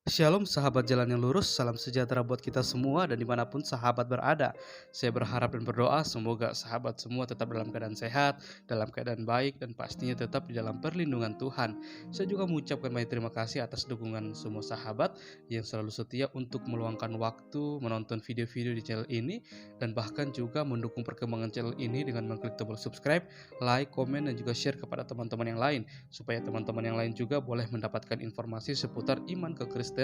Shalom sahabat jalan yang lurus, salam sejahtera buat kita semua dan dimanapun sahabat berada. Saya berharap dan berdoa semoga sahabat semua tetap dalam keadaan sehat, dalam keadaan baik dan pastinya tetap di dalam perlindungan Tuhan. Saya juga mengucapkan banyak terima kasih atas dukungan semua sahabat yang selalu setia untuk meluangkan waktu menonton video-video di channel ini dan bahkan juga mendukung perkembangan channel ini dengan mengklik tombol subscribe, like, komen dan juga share kepada teman-teman yang lain supaya teman-teman yang lain juga boleh mendapatkan informasi seputar iman kekristenan.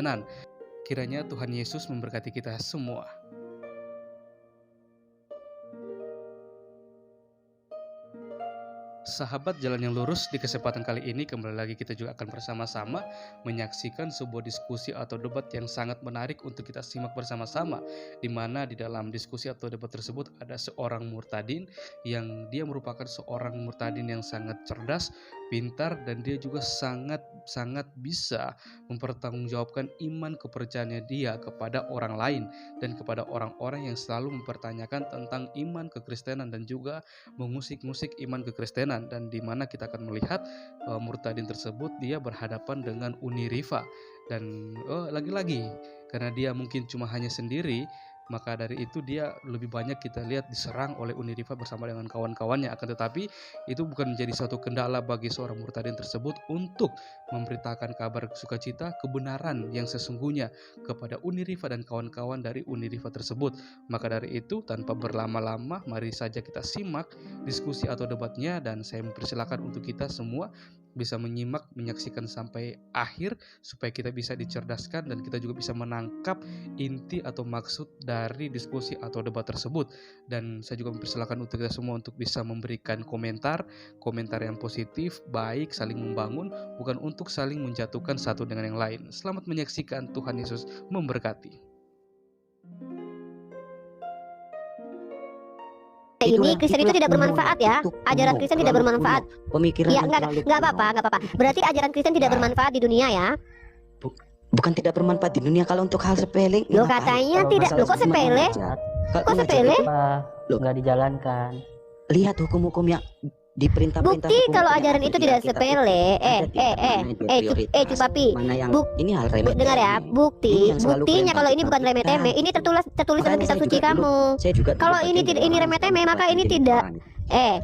Kiranya Tuhan Yesus memberkati kita semua. Sahabat jalan yang lurus, di kesempatan kali ini kembali lagi kita juga akan bersama-sama menyaksikan sebuah diskusi atau debat yang sangat menarik untuk kita simak bersama-sama, di mana di dalam diskusi atau debat tersebut ada seorang murtadin yang dia merupakan seorang murtadin yang sangat cerdas, pintar dan dia juga sangat bisa mempertanggungjawabkan iman kepercayaannya dia kepada orang lain dan kepada orang-orang yang selalu mempertanyakan tentang iman kekristenan dan juga mengusik-ngusik iman kekristenan, dan di mana kita akan melihat murtadin tersebut dia berhadapan dengan Uni Riva dan lagi-lagi karena dia mungkin cuma hanya sendiri, maka dari itu dia lebih banyak kita lihat diserang oleh Uni Riva bersama dengan kawan-kawannya. Akan tetapi itu bukan menjadi suatu kendala bagi seorang murtadin tersebut untuk memberitakan kabar sukacita kebenaran yang sesungguhnya kepada Uni Riva dan kawan-kawan dari Uni Riva tersebut. Maka dari itu tanpa berlama-lama mari saja kita simak diskusi atau debatnya, dan saya mempersilakan untuk kita semua bisa menyaksikan sampai akhir supaya kita bisa dicerdaskan dan kita juga bisa menangkap inti atau maksud dari diskusi atau debat tersebut. Dan saya juga mempersilakan untuk kita semua untuk bisa memberikan komentar yang positif, baik, saling membangun, bukan untuk saling menjatuhkan satu dengan yang lain. Selamat menyaksikan, Tuhan Yesus memberkati. Ini Kristen itu tidak bermanfaat ya. Ajaran Kristen tidak bermanfaat. Pemikiran Ya enggak apa-apa. Berarti ajaran Kristen tidak bermanfaat di dunia ya. Bukan tidak bermanfaat di dunia kalau untuk hal sepele. Lo katanya tidak. Lo kok sepele? Kok sepele? Nggak dijalankan. Lihat hukum-hukum yang diperintah-perintah. Bukti kalau ajaran itu tidak sepele. Cupapi. Ini hal remeh. Dengar ya, buktinya kalau ini bukan remeh temeh. Ini tertulis dalam kitab suci kamu. Kalau ini tidak, ini remeh temeh, maka ini tidak.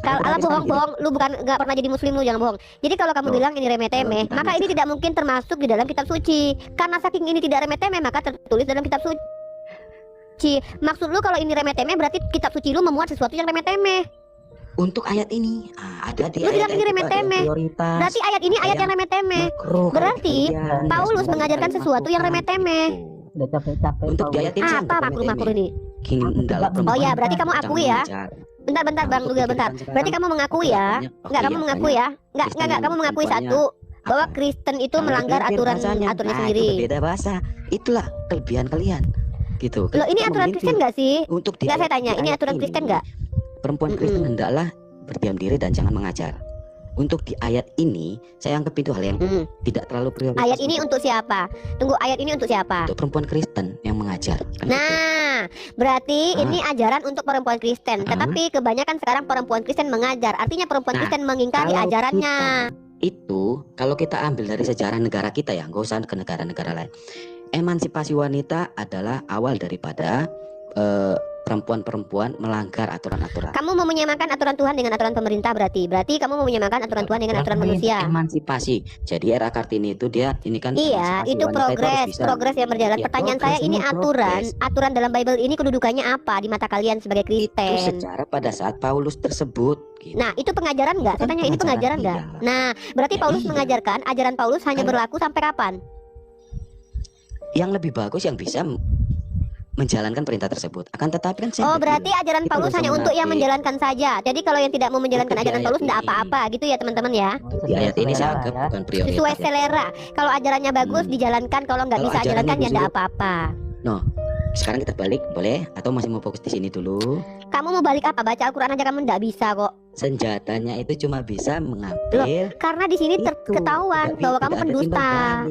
Kalau Allah bohong, lu nggak pernah jadi muslim, lu jangan bohong. Jadi kalau kamu bilang ini remeh temeh, maka ini tidak mungkin termasuk di dalam kitab suci. Karena saking ini tidak remeh temeh, maka tertulis dalam kitab suci. Maksud lu kalau ini remeh temeh berarti kitab suci lu memuat sesuatu yang remeh temeh. Untuk ayat ini ada di lu bilang ini remeh temeh. Berarti ayat ini ayat yang remeh temeh. Berarti Paulus mengajarkan sesuatu yang remeh temeh. Udah capek-capek. Untuk di ayat ini apa makro ini? Oh ya, berarti kamu akui ya. Bentar Bang Luga, bentar. Berarti kamu mengakui ya? Enggak, kamu mengakui ya? Enggak, kamu mengakui satu bahwa Kristen itu melanggar aturannya sendiri. Beda bahasa. Itulah kelebihan kalian. Gitu. Loh, ini aturan Kristen enggak sih? Untuk enggak, saya tanya, ini aturan Kristen enggak? Perempuan Kristen hendaklah berdiam diri dan jangan mengajar. Untuk di ayat ini saya anggap itu hal yang tidak terlalu prioritas. Ayat ini untuk siapa? Tunggu, ayat ini untuk siapa? Untuk perempuan Kristen yang mengajar. Nah, berarti ini ajaran untuk perempuan Kristen. Tetapi kebanyakan sekarang perempuan Kristen mengajar. Artinya perempuan Kristen mengingkari ajarannya. Itu kalau kita ambil dari sejarah negara kita ya, nggak usah ke negara-negara lain. Emansipasi wanita adalah awal daripada perempuan-perempuan melanggar aturan-aturan. Kamu mau menyamakan aturan Tuhan dengan aturan pemerintah berarti kamu mau menyamakan aturan Tuhan dengan aturan manusia. Emansipasi. Jadi era Kartini itu dia ini kan. Iya, itu progres yang berjalan. Pertanyaan saya ini aturan dalam Bible ini kedudukannya apa di mata kalian sebagai Kristen? Itu secara pada saat Paulus tersebut. Gitu. Nah, itu pengajaran nggak? Saya tanya, ini pengajaran nggak? Nah, berarti Paulus mengajarkan ajaran Paulus hanya berlaku sampai kapan? Yang lebih bagus yang bisa menjalankan perintah tersebut. Akan tetapi kan berarti ajaran Paulus hanya untuk yang menjalankan saja. Jadi kalau yang tidak mau menjalankan ajaran Paulus tidak apa-apa gitu ya teman-teman ya. Di ayat ini saya anggap bukan prioritas. Sesuai selera. Kalau ajarannya bagus dijalankan, kalau nggak bisa jalankan ya tidak apa-apa. Sekarang kita balik boleh atau masih mau fokus di sini dulu? Kamu mau balik apa? Baca Al-Quran aja kamu nggak bisa kok. Senjatanya itu cuma bisa mengambil. Karena di sini ketahuan bahwa kamu pendusta.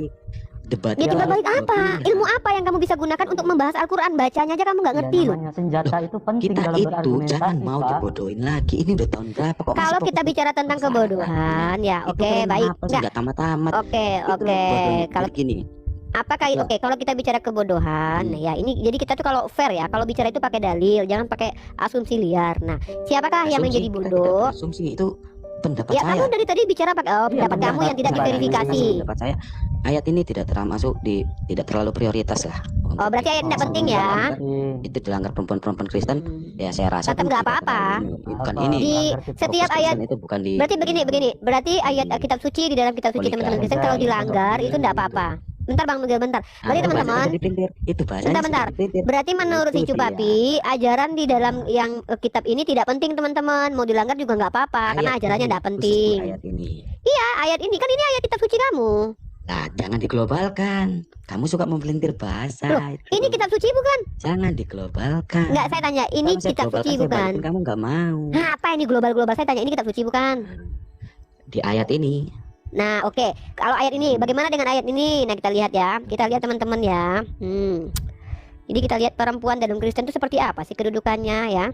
Debat ya, timbal balik apa? Ilmu apa yang kamu bisa gunakan untuk membahas Al-Quran? Bacanya aja kamu nggak ngerti loh. Senjata itu penting kita dalam itu jangan mau dibodohin lagi. Ini udah tahun berapa kok? Kalau kita bicara tentang kebodohan, ya oke, baik. Nggak tamat-tamat. Oke. Kalau gini, Apakah Betul. oke kalau kita bicara kebodohan, ya ini jadi kita tuh kalau fair ya, kalau bicara itu pakai dalil, jangan pakai asumsi liar. Nah, siapakah yang Asumsi, menjadi kita tidak bodoh? berasumsi, itu pendapat Ya saya. kamu dari tadi bicara pakai pendapat kamu yang tidak diverifikasi. Pendapat saya, ayat ini tidak tidak terlalu prioritas lah. Oh berarti ayat tidak penting ya? Itu dilanggar perempuan-perempuan Kristen, ya saya rasa Tetap nggak apa-apa. Bukan ini. Di setiap Fokus ayat Kristen itu bukan di. berarti begini, berarti ayat kitab suci di dalam kitab suci teman-teman Kristen kalau dilanggar itu tidak apa-apa. Bentar Bang Nugel, bentar. Berarti teman-teman, itu bahasanya bentar. seperti pelintir. Berarti menurut si Itu Cupapi, ajaran di dalam yang kitab ini tidak penting teman-teman. Mau dilanggar juga nggak apa-apa karena Ayat ajarannya ini, tidak khusus penting. Ayat ini. Ayat ini kan ini ayat kitab suci kamu. Nah, jangan diglobalkan. Kamu suka mempelintir bahasa. Loh, ini kitab suci bukan? Jangan diglobalkan. Enggak, saya tanya, ini Kalau saya kitab globalkan, suci saya bukan? balikin, kamu nggak mau. Nah, apa ini global-global? Saya tanya, ini kitab suci bukan? Di ayat ini. Nah, oke. Kalau ayat ini, bagaimana dengan ayat ini? Nah, kita lihat ya. Kita lihat teman-teman ya. Jadi kita lihat perempuan dalam Kristen itu seperti apa sih kedudukannya ya.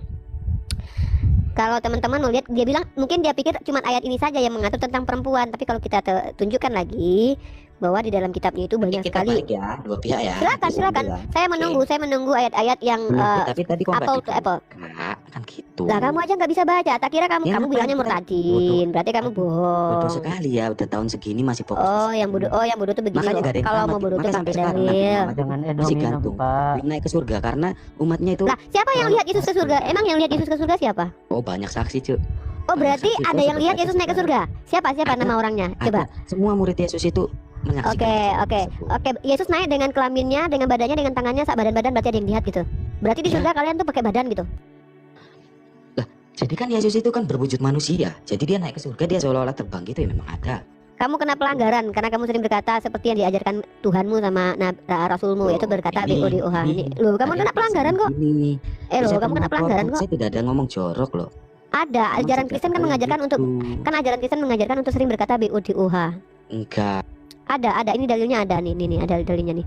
Kalau teman-teman mau lihat, dia bilang mungkin dia pikir cuma ayat ini saja yang mengatur tentang perempuan. Tapi kalau kita tunjukkan lagi bahwa di dalam kitabnya itu banyak Kita sekali. balik ya, dua pihak ya. Silakan. Saya menunggu ayat-ayat yang Tapi tadi kok nggak apple to apple. dibuka, kan gitu. Lah kamu aja nggak bisa baca. Tak kira kamu Ya, bilangnya kan murtadin. Berarti kamu Bodoh bohong. sekali ya, udah tahun segini masih fokus. Oh, yang bodoh tuh begini Makanya loh. nggak ada yang Kalau tamat, mau bodoh tuh makanya pakai sampai sekarang dalil. Jangan masih edomin gantung. Pak. Belum naik ke surga karena umatnya itu. Lah, siapa yang lihat Yesus ke surga? Emang yang lihat Yesus ke surga siapa? Oh, banyak saksi cuy. Oh, berarti saksi ada itu yang lihat seperti Yesus naik ke surga. Siapa Ada. nama orangnya? Coba. Semua murid Yesus itu menyaksikan. Oke. Yesus naik dengan kelaminnya, dengan badannya, dengan tangannya, sak badan-badan, berarti ada yang lihat gitu. Berarti di Ya. surga kalian tuh pakai badan gitu. Jadi kan Yesus itu kan berwujud manusia. Jadi dia naik ke surga, dia seolah-olah terbang gitu ya, memang ada. Kamu kena pelanggaran karena kamu sering berkata seperti yang diajarkan Tuhanmu sama Rasulmu, yaitu berkata BODOH. Ini loh, kamu kena pelanggaran kok. Kamu kena pelanggaran kok. Saya tidak ada ngomong jorok loh. Ada ajaran Kristen kan mengajarkan untuk ajaran Kristen mengajarkan untuk sering berkata BODOH. Enggak. Ada ini dalilnya ada nih ada dalilnya nih.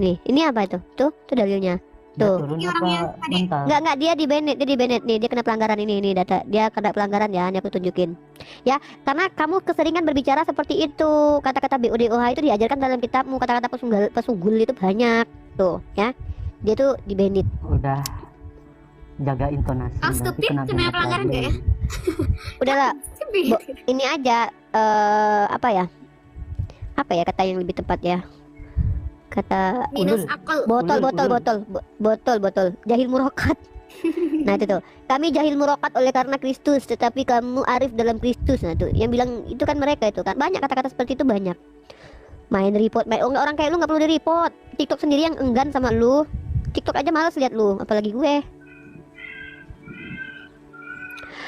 Nih, ini apa itu? Tuh dalilnya. Tuh. Turun apa mental? Enggak dia di banned nih, dia kena pelanggaran ini data. Dia kena pelanggaran ya, ini aku tunjukin. Ya, karena kamu keseringan berbicara seperti itu. Kata-kata BODOH itu diajarkan dalam kitabmu, kata-kata pesunggul itu banyak. Tuh, ya. Dia tuh di banned. Udah jaga intonasi. Oh, nanti stupid kena kena banned pelanggaran lagi. nggak ya? Udahlah, Stupid. ini aja apa ya kata yang lebih tepat ya. Kata Minus akal. botol jahil murokat. Nah itu tuh, kami jahil murokat oleh karena Kristus, tetapi kamu arif dalam Kristus. Nah tuh yang bilang itu kan mereka itu kan banyak kata-kata seperti itu banyak. Main report, orang kayak lu nggak perlu di report. TikTok sendiri yang enggan sama lu. TikTok aja males lihat lu, apalagi gue.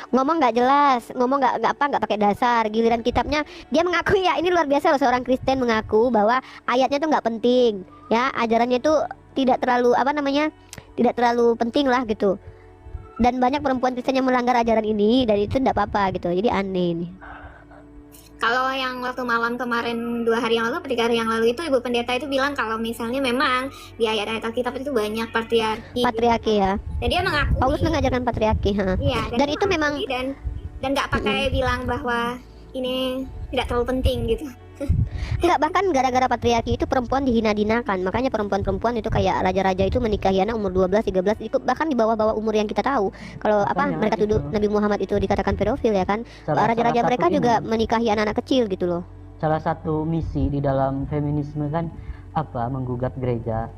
Ngomong nggak jelas, ngomong nggak pakai dasar. Giliran kitabnya dia mengaku ya, ini luar biasa loh, seorang Kristen mengaku bahwa ayatnya tuh nggak penting ya, ajarannya tuh tidak terlalu tidak terlalu penting lah gitu. Dan banyak perempuan Kristen yang melanggar ajaran ini dan itu tidak apa-apa gitu. Jadi aneh nih. Kalau yang waktu malam kemarin 2 hari yang lalu, 3 hari yang lalu itu Ibu Pendeta itu bilang kalau misalnya memang di ayat-ayat Alkitab itu banyak Patriarki ya. Dan dia mengakui. Paulus mengajarkan patriarki, ha. Iya, Dan itu memang dan nggak pakai bilang bahwa ini tidak terlalu penting gitu. enggak, bahkan gara-gara patriarki itu perempuan dihina-hinakan. Makanya perempuan-perempuan itu kayak raja-raja itu menikahi anak umur 12, 13 itu bahkan di bawah-bawah umur yang kita tahu. Kalau Makanya mereka tuduh itu. Nabi Muhammad itu dikatakan pedofil ya kan. Salah Raja-raja satu mereka ini, juga menikahi anak-anak kecil gitu loh. salah satu misi di dalam feminisme kan apa, menggugat gereja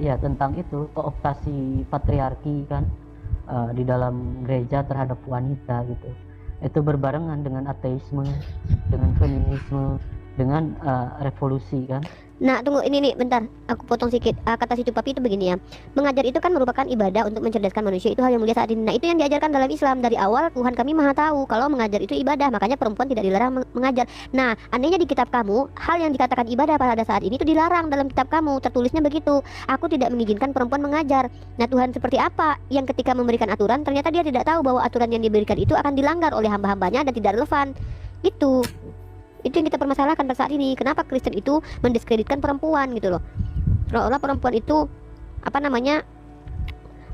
ya tentang itu, kooptasi patriarki kan di dalam gereja terhadap wanita gitu. Itu berbarengan dengan ateisme, dengan feminisme, dengan revolusi kan. Nah tunggu, ini nih bentar, aku potong sedikit. Kata si Cupapi itu begini ya, mengajar itu kan merupakan ibadah untuk mencerdaskan manusia, itu hal yang mulia saat ini. Nah itu yang diajarkan dalam Islam dari awal. Tuhan kami maha tahu kalau mengajar itu ibadah, makanya perempuan tidak dilarang mengajar. Nah anehnya di kitab kamu, hal yang dikatakan ibadah pada saat ini itu dilarang dalam kitab kamu, tertulisnya begitu. Aku tidak mengizinkan perempuan mengajar. Nah Tuhan seperti apa yang ketika memberikan aturan ternyata dia tidak tahu bahwa aturan yang diberikan itu akan dilanggar oleh hamba-hambanya dan tidak relevan. Itu yang kita permasalahkan pada saat ini. Kenapa Kristen itu mendiskreditkan perempuan gitu loh. Seolah-olah perempuan itu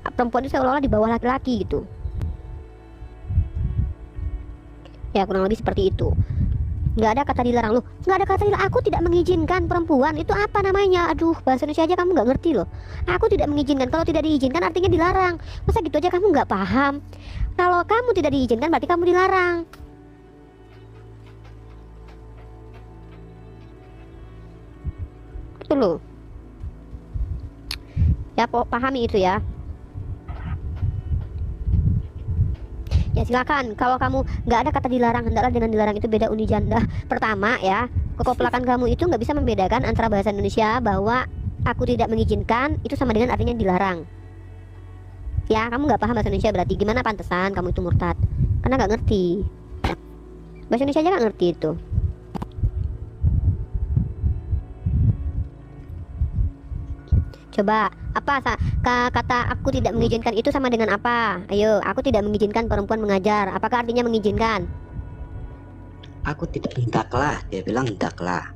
perempuan itu seolah-olah di bawah laki-laki gitu. Ya kurang lebih seperti itu. Nggak ada kata dilarang loh. Nggak ada kata dilarang. Aku tidak mengizinkan perempuan. Itu apa namanya? Aduh, bahasa Indonesia aja kamu nggak ngerti loh. Aku tidak mengizinkan. Kalau tidak diizinkan artinya dilarang. Masa gitu aja kamu nggak paham? Kalau kamu tidak diizinkan berarti kamu dilarang. Itu loh. Ya, pahami itu ya. Ya silakan. Kalau kamu nggak ada kata dilarang, hendaklah dengan dilarang itu beda undi janda. Pertama ya, kekoplakan kamu itu nggak bisa membedakan antara bahasa Indonesia bahwa aku tidak mengizinkan itu sama dengan artinya dilarang. Ya, kamu nggak paham bahasa Indonesia berarti gimana pantesan kamu itu murtad? Karena nggak ngerti. Bahasa Indonesia aja nggak ngerti itu. Coba apa kata aku tidak mengizinkan itu sama dengan apa? Ayo, aku tidak mengizinkan perempuan mengajar. Apakah artinya mengizinkan? Aku tidak hendaklah, dia bilang hendaklah.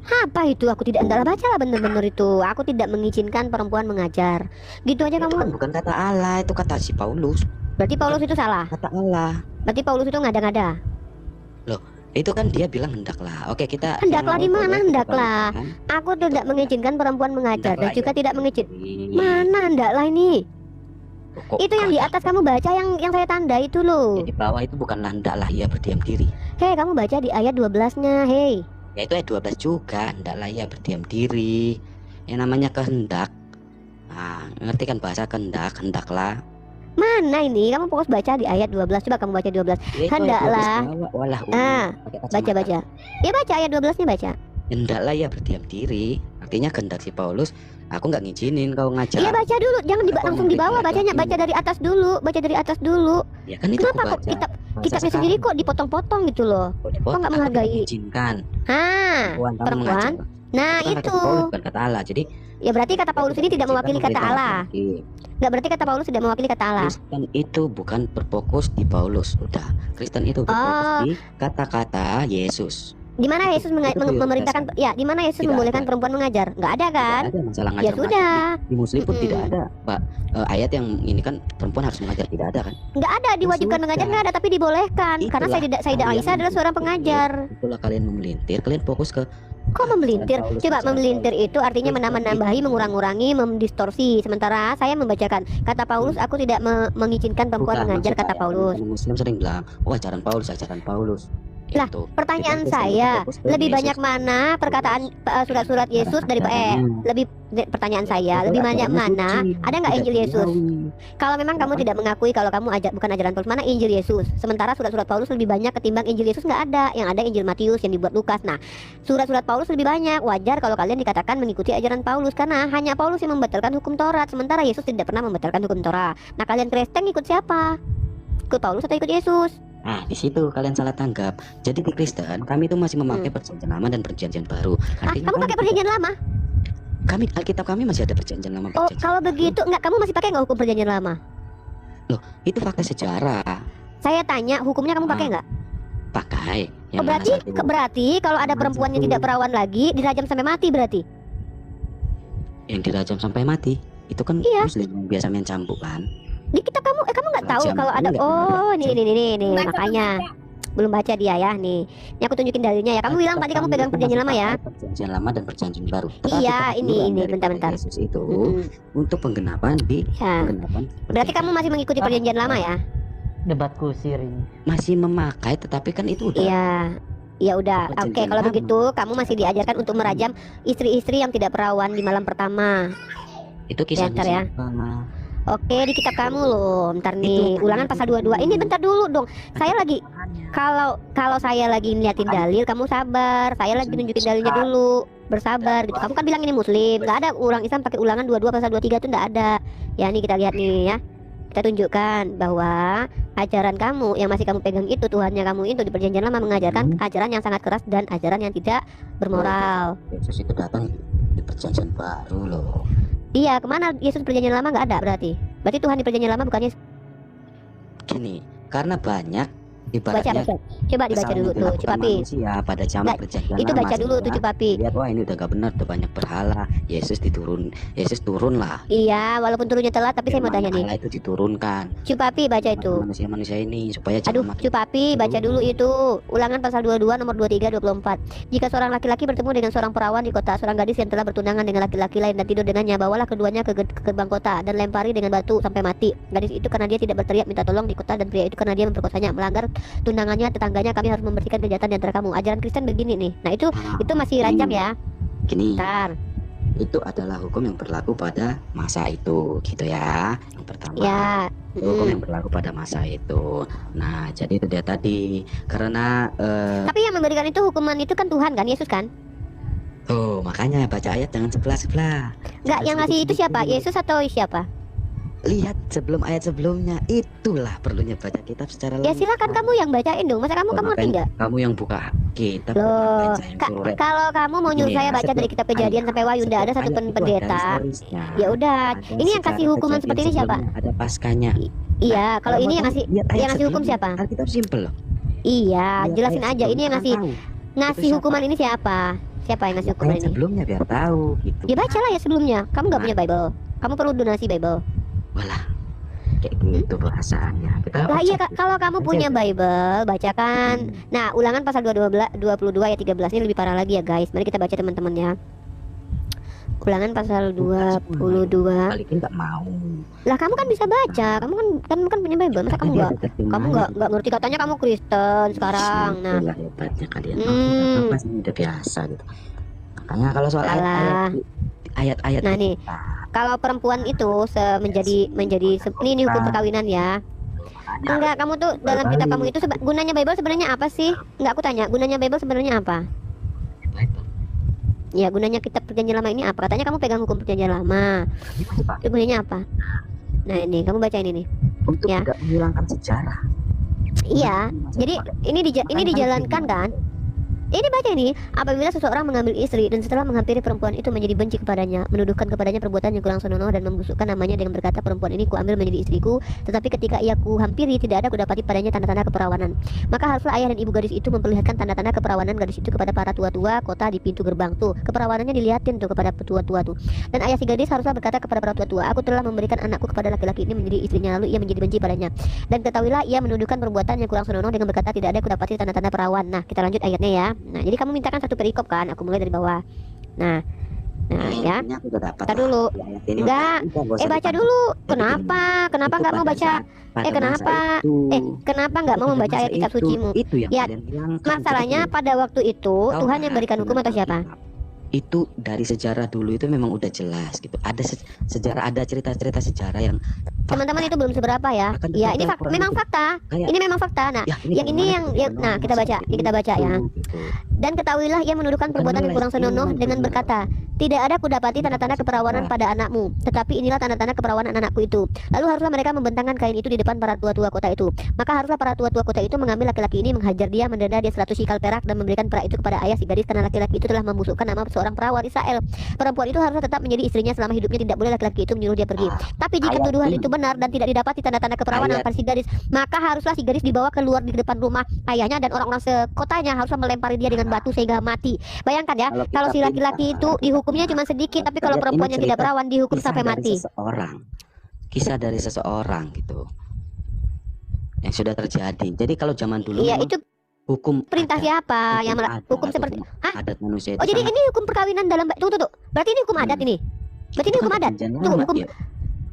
Apa itu? Aku tidak hendaklah, bacalah bener-bener itu. Aku tidak mengizinkan perempuan mengajar. Gitu aja Itu kamu. kan bukan kata Allah, itu kata si Paulus. Berarti Paulus itu salah. Kata Allah. Berarti Paulus itu ngada-ngada. Itu kan dia bilang hendaklah. Oke, kita Hendaklah di mana kita hendaklah? balikan. Aku tidak mengizinkan perempuan mengajar dan Hendaklah juga ya. tidak mengizinkan. Ini. Mana hendaklah ini? Kok Itu yang di kata- atas kamu baca yang saya tanda itu loh. Ya, di bawah itu bukan hendaklah ia berdiam diri. Hei, kamu baca di ayat 12-nya, hei. Ya itu ayat 12 juga, hendaklah ia berdiam diri. Yang namanya kehendak. Nah, ngerti kan bahasa kehendak, hendaklah. Mana ini? Kamu fokus baca di ayat 12. Coba kamu baca 12. Ya, itu ayat Hendaklah. 12 bawah, walah Ah, pakai kacamata. Baca. Ya baca ayat 12-nya baca. Hendaklah ia berdiam diri. Artinya kehendak si Paulus, aku nggak ngizinin kau ngajar. Iya baca dulu, jangan Aku langsung di bawah memberi bacanya, hati. baca dari atas dulu, baca dari atas dulu. Ya kan itu Kenapa aku kok baca. kitabnya Bahasa sendiri sekarang. kok dipotong-potong gitu loh? Kok dipotong? nggak Aku tidak menghargai? mengizinkan Ah, perempuan kamu perempuan. mengajar. Nah Itu kan itu. kata Paulus, bukan kata Allah. Jadi Ya berarti kata Paulus ini tidak mewakili kata Allah. Kristen Nggak berarti kata Paulus tidak mewakili kata Allah. itu bukan berfokus di Paulus. Udah, Kristen itu berfokus Oh. di kata-kata Yesus. Di mana Yesus Itu memerintahkan? Ya, di mana Yesus Tidak membolehkan ada. perempuan mengajar? Nggak ada kan? Tidak ada masalah Ya ngajar. sudah. Di Muslim pun Mm-mm. tidak ada, Pak. Ayat yang ini kan perempuan harus mengajar, tidak ada kan? Nggak ada diwajibkan sudah. mengajar, nggak ada, tapi dibolehkan. Karena Itulah Sayyidah kalian Aisyah adalah seorang memelintir. pengajar. Itulah kalian memelintir, kalian fokus ke Kok memelintir? Paulus, Coba ajaran memelintir itu artinya Kristen menambah-nambahi, itu. mengurang-urangi, mendistorsi. Sementara saya membacakan kata Paulus, aku tidak mengizinkan perempuan Bukan, mengajar, maksud kata saya, Paulus. teman-teman Muslim sering bilang, oh ajaran Paulus, ajaran Paulus. Lah, Itu. Pertanyaan Kita Kristen saya, itu fokus ke lebih Yesus. banyak mana perkataan surat-surat Yesus dari lebih pertanyaan saya, lebih banyak mana? Ada nggak Injil Yesus? Kalau memang kamu tidak mengakui kalau kamu bukan ajaran Paulus, mana Injil Yesus? Sementara surat-surat Paulus lebih banyak ketimbang Injil Yesus, nggak ada. Yang ada Injil Matius yang dibuat Lukas. Nah, surat-surat Paulus lebih banyak. Wajar kalau kalian dikatakan mengikuti ajaran Paulus karena hanya Paulus yang membatalkan hukum Taurat, sementara Yesus tidak pernah membatalkan hukum Taurat. Nah, kalian Kristen ikut siapa? Ikut Paulus atau ikut Yesus? Nah, di situ kalian salah tanggap. Jadi di Kristen, kami itu masih memakai perjanjian lama dan perjanjian baru. Artinya Kamu pakai perjanjian lama? kami Alkitab kami masih ada perjanjian lama. Oh, Perjanjian kalau baru. begitu nggak, kamu masih pakai nggak hukum perjanjian lama? Itu fakta sejarah. Saya tanya, hukumnya kamu pakai nggak? Pakai. Oh, mana berarti saat itu? berarti kalau ada perempuan yang tidak perawan lagi dirajam sampai mati berarti? Yang dirajam sampai mati. Itu kan Iya. Muslim yang biasa main cambuk kan. Di kitab kamu nggak tahu Rajam. kalau ada. Enggak, Oh, enggak. nih makanya belum baca dia ya nih. Ini aku tunjukin dalilnya ya. Kamu bilang tadi kamu pegang perjanjian lama ya? Perjanjian lama dan perjanjian baru. Iya, ini, daripada bentar-bentar. Yesus itu Mm, untuk penggenapan ya. penggenapan. Berarti kamu masih mengikuti perjanjian lama ya? Debat kusir ini. masih memakai, tetapi kan itu udah Iya. Ya udah, oke. Perjanjian Kalau lama. begitu, kamu masih diajarkan untuk merajam istri-istri yang tidak perawan di malam pertama. itu kisahnya Bentar ya. siapa? Oke, di kitab kamu loh. Bentar nih, Itu ulangan pasal 22. Ini bentar dulu dong. Saya lagi kalau saya lagi ngeliatin dalil, kamu sabar. Saya lagi nunjukin dalilnya dulu. Bersabar gitu. Kamu kan bilang ini muslim. Enggak ada orang Islam pakai ulangan 22 pasal 23 itu enggak ada. Ya, nih kita lihat nih ya. Kita tunjukkan bahwa ajaran kamu yang masih kamu pegang itu, Tuhannya kamu itu di perjanjian lama mengajarkan ajaran yang sangat keras dan ajaran yang tidak bermoral. Yesus itu datang di perjanjian baru loh. Iya, kemana Yesus perjanjian lama nggak ada berarti? Berarti Tuhan di perjanjian lama bukannya Gini, karena banyak Baca, Ibaratnya baca. Coba dibaca kesalahan dulu yang tuh, dilakukan Cipapi. manusia pada zaman Nggak, perjanjian itu lama baca dulu tuh, sehingga Cipapi. lihat wah ini udah gak benar, udah banyak berhala. Yesus turun lah. Iya, walaupun turunnya telat, tapi saya mau Firman tanya nih. Allah itu diturunkan Cipapi baca itu. manusia-manusia ini supaya Aduh, jangan makin Cipapi baca dulu itu. Ulangan pasal 22 nomor 23 24. Jika seorang laki-laki bertemu dengan seorang perawan di kota, seorang gadis yang telah bertunangan dengan laki-laki lain dan tidur dengannya, bawalah keduanya ke gerbang kota dan lempari dengan batu sampai mati. Gadis itu karena dia tidak berteriak minta tolong di kota, dan pria itu karena dia memperkosanya. Melanggar tunangannya tetangganya, kami harus membersihkan kejahatan di antara kamu. Ajaran Kristen begini nih. Nah, itu masih rancang ya. gini. Ntar. Itu adalah hukum yang berlaku pada masa itu, gitu ya. Yang pertama, Ya. hukum yang berlaku pada masa itu. Nah, jadi itu dia tadi. Karena Tapi yang memberikan itu hukuman itu kan Tuhan kan, Yesus kan? tuh makanya baca ayat jangan sebelah-sebelah. Enggak, yang ngasih itu siapa? Yesus. Yesus atau siapa? Lihat sebelum ayat sebelumnya, itulah perlunya baca kitab secara Ya lengkap. silakan kamu yang bacain dong. Masa kamu ngerti Makanya nggak? kamu yang buka kitab. Loh, bukan saya yang suruh, Rek. kalau kamu mau nyuruh Gini saya ya, baca dari kitab Kejadian sampai Wahyu, nggak ada satu pendeta. Ya udah, Ada ini yang kasih sejarah hukuman kejadian seperti ini siapa? sebelumnya, ada paskanya. Iya, kalau Kalau ini yang mau ngasih lihat ayat yang ngasih hukum sebelumnya, siapa? Alkitab simple loh. Iya, Lihat jelasin ayat aja. Ini yang sebelumnya, ngasih kan ngasih Itu siapa? hukuman ini siapa? Siapa yang ngasih tahu. hukuman Ayat ini? sebelumnya biar tahu gitu. Ya bacalah ya sebelumnya. Kamu nggak Nah. punya Bible. Kamu perlu donasi Bible. Walah, kayak gitu bahasannya. Kita Lah iya, baca. kalau kamu punya Baca. Bible, bacakan. Nah, Ulangan pasal 22 ayat 13 ini lebih parah lagi ya, guys. Mari kita baca teman-teman ya. Ulangan pasal 22. Balikin nggak mau. Lah kamu kan bisa baca. Kamu kan punya Bible. Masa kamu Dia nggak ada terjemahan. kamu nggak ngerti, katanya kamu Kristen sekarang. Nah, Itulah hebatnya kalian. Hmm. Apa sih udah biasa gitu. Makanya kalau soal Alah. ayat-ayat Nah nih, kalau perempuan itu menjadi ini hukum perkawinan ya. Enggak, kamu tuh dalam kitab kamu itu gunanya Bible sebenarnya apa sih? Enggak, aku tanya, gunanya Bible sebenarnya apa? Ya, gunanya kitab perjanjian lama ini apa? Katanya kamu pegang hukum perjanjian lama. Itu gunanya apa? Nah, ini kamu baca ini nih. untuk Ya. tidak menghilangkan sejarah. Iya. Jadi ini dijalankan kan? Ini baca ini, apabila seseorang mengambil istri dan setelah menghampiri perempuan itu menjadi benci kepadanya, menuduhkan kepadanya perbuatan yang kurang senonoh dan membusukkan namanya dengan berkata, perempuan ini kuambil menjadi istriku, tetapi ketika ia kuhampiri tidak ada kudapati padanya tanda-tanda keperawanan. Maka haruslah ayah dan ibu gadis itu memperlihatkan tanda-tanda keperawanan gadis itu kepada para tua-tua kota di pintu gerbang. Tuh, keperawanannya dilihatin tuh kepada tua-tua tuh. Dan ayah si gadis haruslah berkata kepada para tua-tua, aku telah memberikan anakku kepada laki-laki ini menjadi istrinya, lalu ia menjadi benci padanya. Dan ketahuilah ia menuduhkan perbuatan yang kurang senonoh dengan berkata, tidak ada kudapati tanda-tanda perawan. Nah, kita lanjut ayatnya ya. Nah, jadi kamu mintakan satu perikop kan? Aku mulai dari bawah. Nah ya. Ini aku udah dapat. Tar dulu. Di ayat ini Enggak. udah, nggak usah Baca dipanggil. dulu. Jadi Kenapa? Kenapa Itu nggak mau pada baca? pada Kenapa? masa itu. Kenapa nggak mau Pada membaca masa ayat kitab itu. sucimu? Itu yang Ya, kalian hilangkan. Masalahnya Itu. pada waktu itu Tahu Tuhan yang nggak memberikan hukum atau siapa? Itu dari sejarah dulu itu memang udah jelas gitu. Ada sejarah, ada cerita-cerita sejarah yang Teman-teman itu belum seberapa ya. Akan Ya, tetapi ini Al-Quran memang itu fakta. kayak, Ini memang fakta. Nah, ya, yang ini yang- nah, kita baca, kita baca ya. Gitu. dan ketahuilah ia menuduhkan perbuatan yang kurang senonoh dengan berkata, tidak ada kudapati tanda-tanda keperawanan pada anakmu, tetapi inilah tanda-tanda keperawanan anakku itu. Lalu haruslah mereka membentangkan kain itu di depan para tua-tua kota itu. Maka haruslah para tua-tua kota itu mengambil laki-laki ini, menghajar dia, mendenda dia 100 shikal perak dan memberikan perak itu kepada ayah si gadis, karena laki-laki itu telah membusukkan nama seorang perawan Israel. Perempuan itu haruslah tetap menjadi istrinya selama hidupnya, tidak boleh laki-laki itu menyuruh dia pergi. Tapi jika ayat tuduhan ini. itu benar dan tidak didapati tanda-tanda keperawanan Ayat. pada si gadis, maka haruslah si gadis dibawa keluar di depan rumah ayahnya, dan orang-orang sekotanya haruslah melempari dia dengan batu sehingga mati. Bayangkan ya, kalau si laki-laki itu dihukumnya cuma sedikit, tapi kalau Ini perempuan yang tidak cerita perawan dihukum kisah sampai dari mati. Kisah dari seseorang gitu yang sudah terjadi. Jadi kalau zaman dulu Iya, memang itu hukum perintah adat, siapa yang ada, hukum seperti Hah? adat manusia itu Oh, jadi sangat- ini hukum perkawinan dalam tuh. Berarti ini hukum adat ini. Berarti ini itu hukum kan adat. perjanjian Tuh, lama, hukum. ya.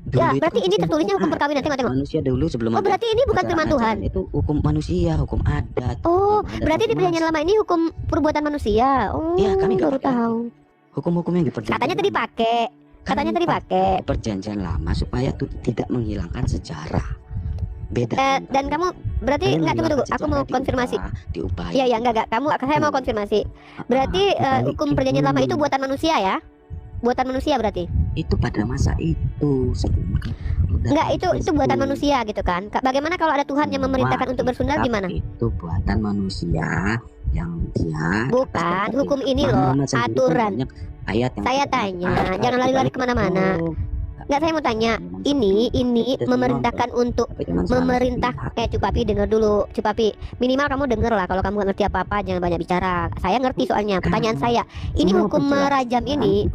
Dulu Ya, itu berarti kan ini sistem tertulisnya hukum adat. perkawinan. Tengok. Manusia dulu sebelum Oh, ada berarti ini bukan firman Tuhan. ajaran-ajaran itu hukum manusia, hukum adat. Oh, Hukum adat, berarti di hukum perjanjian lama ini hukum perbuatan manusia. Oh, Iya, kami nggak baru pakai. tahu. Hukum-hukum yang di perjanjian Katanya tadi lama. pakai. Katanya tadi pakai. Perjanjian lama supaya itu tidak menghilangkan sejarah. Beda. Dan kamu berarti Kalian enggak, tunggu. menghilangkan Aku mau sejarah, konfirmasi. diubah. Iya, enggak. Saya mau konfirmasi. Berarti balikin hukum perjanjian lama itu dulu. buatan manusia ya? Buatan manusia berarti? Itu pada masa itu sebelum Enggak, itu buatan manusia gitu kan? Bagaimana kalau ada Tuhan yang memerintahkan untuk bersundal gimana? Itu buatan manusia yang dia Bukan, hukum ini Muhammad loh, sendiri kan aturan. banyak ayat yang Saya tidak tanya, ada. jangan lari-lari Kita kemana-mana. itu Nggak, saya mau tanya. Ini memerintahkan untuk memerintah. Cupapi dengar dulu, Cupapi. Minimal kamu denger lah. Kalau kamu nggak ngerti apa-apa, jangan banyak bicara. Saya ngerti soalnya. Pertanyaan saya, ini hukum rajam ini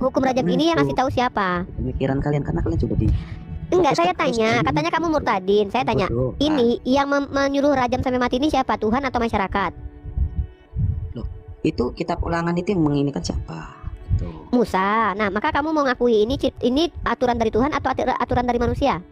yang ngasih tahu siapa? Pemikiran kalian, karena kalian sudah di Enggak, saya tanya. Katanya kamu murtadin. Saya tanya, ini yang menyuruh rajam sampai mati ini siapa? Tuhan atau masyarakat? Loh, itu kitab Ulangan itu yang menginikan siapa? Itu Musa. Nah, maka kamu mau ngakui ini aturan dari Tuhan atau aturan dari manusia?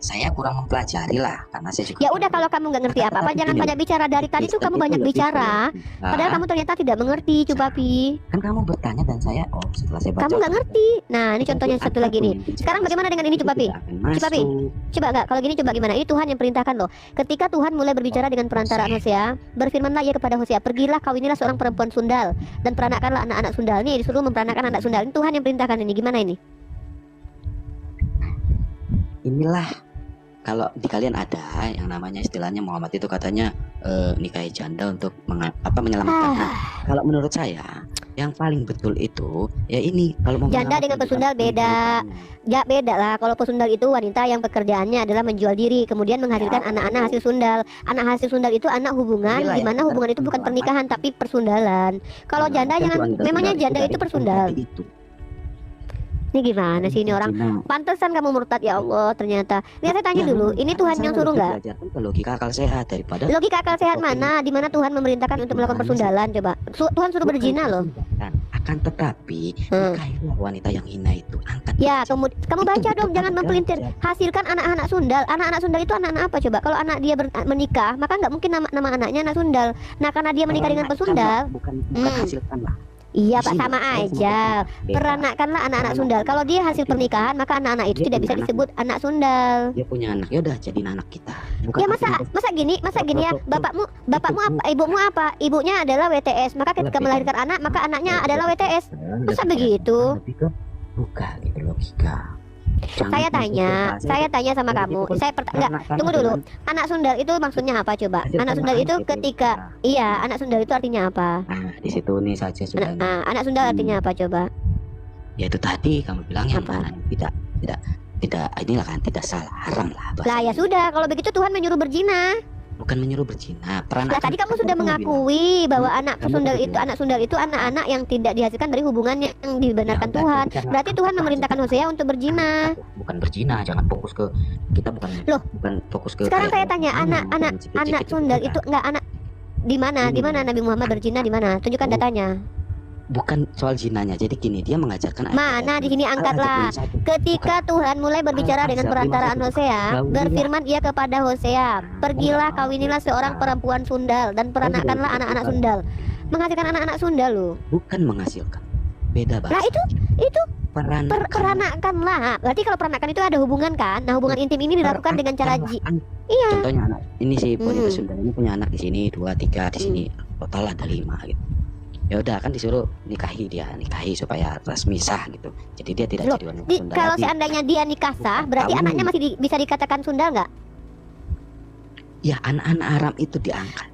saya kurang mempelajari lah, karena saya juga Ya udah, kalau kamu nggak ngerti apa-apa, jangan banyak bicara. Dari tadi tuh kamu banyak bicara, padahal kamu ternyata tidak mengerti, Cupapi. kan kamu bertanya dan saya setelah saya baca Kamu nggak ngerti. Nah, ini contohnya satu lagi nih. Sekarang bagaimana dengan ini, Cupapi? Cupapi, coba nggak? Kalau gini coba gimana? Ini Tuhan yang perintahkan loh. Ketika Tuhan mulai berbicara dengan perantaraan Hosea, berfirmanlah ia kepada Hosea, pergilah kawinilah seorang perempuan sundal dan peranakkanlah anak-anak sundal. Nih disuruh memperanakan anak sundal. Ini Tuhan yang perintahkan ini. Gimana ini? Inilah, kalau di kalian ada yang namanya istilahnya Muhammad itu katanya nikahi janda untuk menyelamatkan anak. Kalau menurut saya yang paling betul itu ya ini, kalau mau Janda dengan pesundal beda. Ya beda lah. Kalau pesundal itu wanita yang pekerjaannya adalah menjual diri, kemudian menghasilkan anak-anak hasil sundal. Anak hasil sundal itu anak hubungan, di mana hubungan itu bukan pernikahan tapi persundalan. Kalau janda jangan, memangnya janda itu persundal. Ini gimana sih ini orang? Pantesan kamu murtad, ya Allah ternyata. Lihat, saya tanya dulu, ini Tuhan yang suruh nggak? Logika akal sehat daripada Logika akal sehat mana? Di mana Tuhan memerintahkan untuk melakukan persundalan? Coba. Tuhan suruh berzina loh. Akan tetapi nikahilah wanita yang hina itu, angkat. Ya, kamu baca dong, jangan mempelintir. Hasilkan anak-anak sundal. Anak-anak sundal itu anak-anak apa coba? Kalau anak dia menikah, maka nggak mungkin nama anaknya anak sundal. Nah, karena dia menikah dengan pesundal. Bukan hasilkan lah. Iya Pak, sama aja. Peranakkanlah anak-anak sundal. Kalau dia hasil pernikahan, maka anak-anak itu tidak bisa disebut anak sundal. Dia punya anak, ya udah jadiin anak kita. Ya masa gini ya, bapakmu apa, ibumu apa? Ibunya adalah WTS, maka ketika melahirkan anak, maka anaknya adalah WTS. Masa begitu? Bukan gitu logika. Saya tanya sama kamu. Tunggu dulu. Anak sundal itu maksudnya apa coba? Anak sundal itu ketika anak sundal itu artinya apa? Nah, di situ nih saja sudah. Anak sundal artinya apa coba? Ya itu tadi kamu bilang yang tidak inilah kan, tidak salah, haram lah. Lah ya sudah, kalau begitu Tuhan menyuruh berzina. Bukan menyuruh berzina. Nah, tadi kamu sudah mengakui bahwa anak sundal itu anak-anak yang tidak dihasilkan dari hubungan yang dibenarkan Tuhan. Berarti Tuhan memerintahkan Hosea untuk berzina. Bukan berzina, jangan fokus ke kita, bukan fokus ke. Sekarang saya tanya, anak sundal itu enggak anak di mana Nabi Muhammad berzina di mana? Tunjukkan datanya. Bukan soal zinanya, jadi gini, dia mengajarkan mana di sini, angkatlah. Ketika Tuhan mulai berbicara dengan perantaraan Hosea, berfirman ia kepada Hosea, pergilah kawinilah seorang perempuan sundal dan peranakkanlah anak-anak sundal. Menghasilkan anak-anak sundal loh. Bukan menghasilkan, beda banget. Nah itu peranakkanlah. Berarti kalau peranakan itu ada hubungan kan? Nah, hubungan intim ini dilakukan dengan cara iya. Contohnya anak ini si wanita sundal ini punya anak di sini 2, 3, di sini total ada 5 gitu. Ya udah kan disuruh nikahi supaya resmi sah gitu. Jadi dia tidak jadi wanita sundal. Kalau seandainya dia nikah sah, berarti anaknya masih bisa dikatakan sundal nggak? Ya, anak-anak Aram itu diangkat.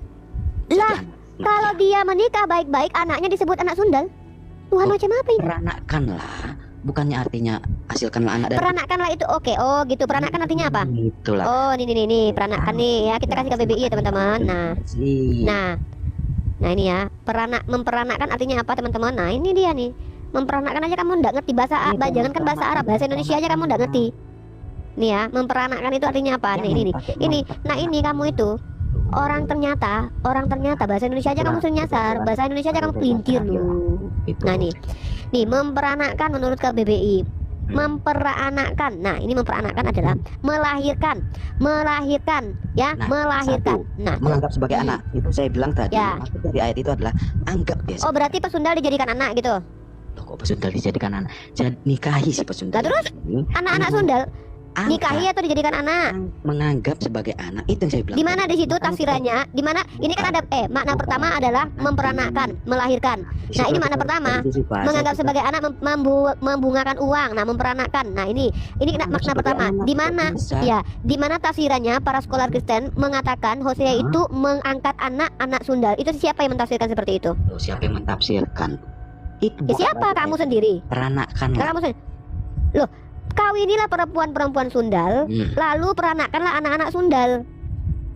Lah, kalau dia menikah baik-baik, anaknya disebut anak sundal. Tuhan macam apa ini? Peranakkanlah, bukannya artinya hasilkanlah anak dari. Peranakkanlah itu oke. Oh gitu, peranakkan artinya apa? Itulah. Oh ini peranakkan nih ya, kita kasih ke BBI ya teman-teman. Nah ini ya, memperanakkan artinya apa teman-teman? Nah ini dia nih, memperanakkan aja kamu nggak ngerti bahasa Arab, jangankan bahasa Arab, bahasa Indonesia aja kamu nggak ngerti. Nih ya, memperanakkan itu artinya apa? Nih ini, nah ini kamu itu orang ternyata bahasa Indonesia aja kamu sering nyasar, bahasa Indonesia aja kamu pelintir loh. Nah nih memperanakkan menurut KBBI. Memperanakkan. Nah, ini memperanakkan adalah melahirkan ya, melahirkan. Nah, menganggap sebagai anak. Itu saya bilang tadi. Ya. Maksud dari ayat itu adalah anggap biasa. Oh, berarti pesundal dijadikan anak gitu. Loh, kok pesundal dijadikan anak? Jadi nikahi si pesundal. Nah, terus anak-anak sundal nikahi atau dijadikan anak? Menganggap sebagai anak, itu yang saya bilang. Di mana di situ tafsirannya? Di mana? Ini kan ada makna pertama adalah memperanakkan, melahirkan. Nah, ini makna pertama. Menganggap sebagai anak, membungakan uang. Nah, memperanakkan. Nah, ini makna pertama. Di mana? Ya, di mana tafsirannya para scholar Kristen mengatakan Hosea itu mengangkat anak sundal. Itu siapa yang mentafsirkan seperti itu? Loh, siapa yang mentafsirkan? Itu siapa? Kamu sendiri. Peranakkan. Kamu sendiri. Kawinilah perempuan-perempuan Sundal, lalu peranakanlah anak-anak Sundal.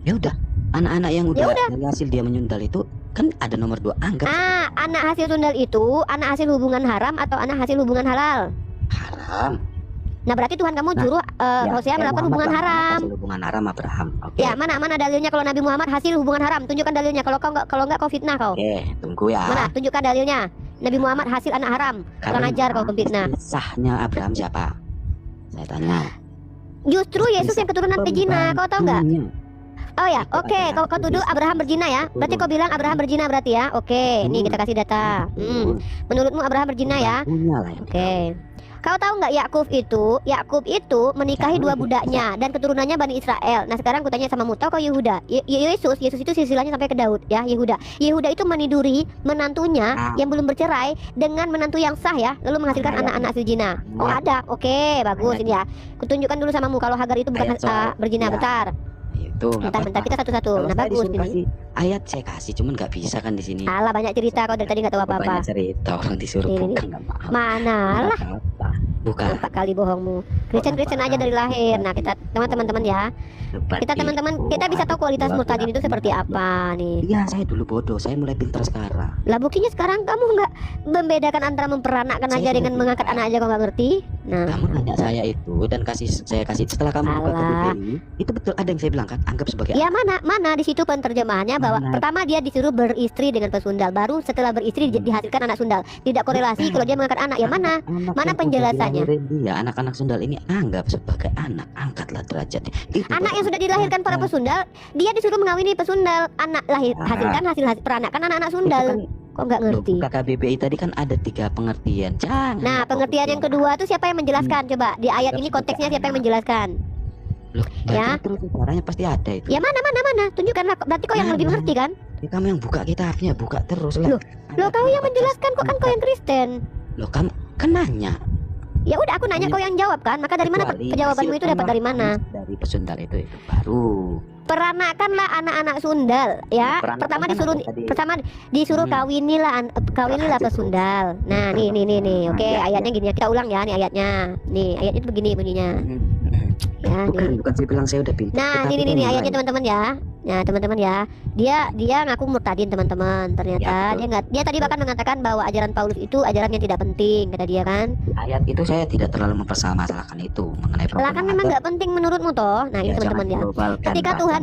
Ya udah, anak-anak yang udah dari hasil dia menyundal itu kan ada nomor 2, anggap Anak hasil Sundal itu anak hasil hubungan haram atau anak hasil hubungan halal? haram. Nah berarti Tuhan kamu juru Hosea melakukan hubungan haram. Hasil hubungan haram Abraham. Oke. Ya mana dalilnya kalau Nabi Muhammad hasil hubungan haram? Tunjukkan dalilnya. Kalau nggak kau fitnah kau. Oke, tunggu ya. Mana? Tunjukkan dalilnya. Nabi Muhammad hasil anak haram. Kurang ajar kau fitnah. Sahnya Abraham siapa? Saya tanya. Justru Yesus yang keturunan pejina. Kau tahu nggak? Oh ya, oke. Kau tuduh Abraham berzina ya? Berarti kau bilang Abraham berzina berarti ya? Oke, nih kita kasih data. Menurutmu Abraham berzina ya? Oke. Kau tahu nggak Yakub itu menikahi 2 budaknya dan keturunannya Bani Israel. Nah sekarang aku tanya sama mu, tahu kau Yehuda? Yesus itu silsilahnya sampai ke Daud ya, Yehuda. Yehuda itu meniduri menantunya yang belum bercerai dengan menantu yang sah ya, lalu menghasilkan anak-anak zina. Oh ada, oke bagus ini ya. Kutunjukkan dulu sama mu kalau Hagar itu bukan berzina. Bentar. Bentar kita satu-satu. Nah bagus ini. Ayat saya kasih, cuman nggak bisa kan di sini. Alah banyak cerita kau dari tadi nggak tahu apa-apa. Banyak cerita orang disuruh bukan nggak maaf. Mana lah. Bukan. 4 kali bohongmu. Kristen aja dari lahir. Nah kita teman-teman ya. Kita teman-teman kita bisa tahu kualitas murtadin itu seperti apa nih. Iya saya dulu bodoh, saya mulai pintar sekarang. Lah buktinya sekarang kamu nggak membedakan antara memperanakkan aja dengan mengangkat anak aja kau nggak ngerti. Nah kamu nanya saya itu dan saya kasih setelah kamu buka KBBI itu betul ada yang saya bilang kan anggap sebagai ya mana di situ penerjemahannya bahwa pertama dia disuruh beristri dengan pesundal, baru setelah beristri dihasilkan anak sundal. Tidak korelasi kalau dia mengangkat anak. Ya mana penjelasannya? Dia anak-anak sundal ini anggap sebagai anak, angkatlah derajatnya. Anak yang sudah dilahirkan para pesundal, dia disuruh mengawini pesundal. Anak hasilkan hasil peranakan anak-anak sundal. Kok nggak ngerti? KBBI tadi kan ada 3 pengertian. Nah pengertian yang kedua itu siapa yang menjelaskan? Coba di ayat ini konteksnya siapa yang menjelaskan? Loh, ya terus caranya pasti ada itu. Ya mana tunjukkanlah. Berarti kau yang lebih mengerti kan? Ya, kamu yang buka kitabnya, buka terus lah. Loh kau yang menjelaskan, kok kan kau yang Kristen. Loh kamu kan nanya. Ya udah aku nanya, kau yang jawab kan? Maka dari mana jawabanmu itu dapat dari mana? Dari pesundal itu baru. Peranakanlah anak-anak sundal ya. Pertama disuruh kawinilah pesundal. Nah nih. Oke, ayatnya gini ya. Kita ulang ya nih ayatnya. Nih ayatnya itu begini bunyinya. Ya, bukan saya bilang saya udah pintar. Nah, ini ayatnya teman-teman ya. Nah, teman-teman ya. Dia ngaku murtadin teman-teman. Ternyata dia tadi bahkan mengatakan bahwa ajaran Paulus itu ajaran yang tidak penting, kata dia kan. Ayat itu saya tidak terlalu mempermasalahkan itu mengenai perempuan. Lah kan memang nggak penting menurutmu toh. Nah, ini teman-teman ya. Ketika Tuhan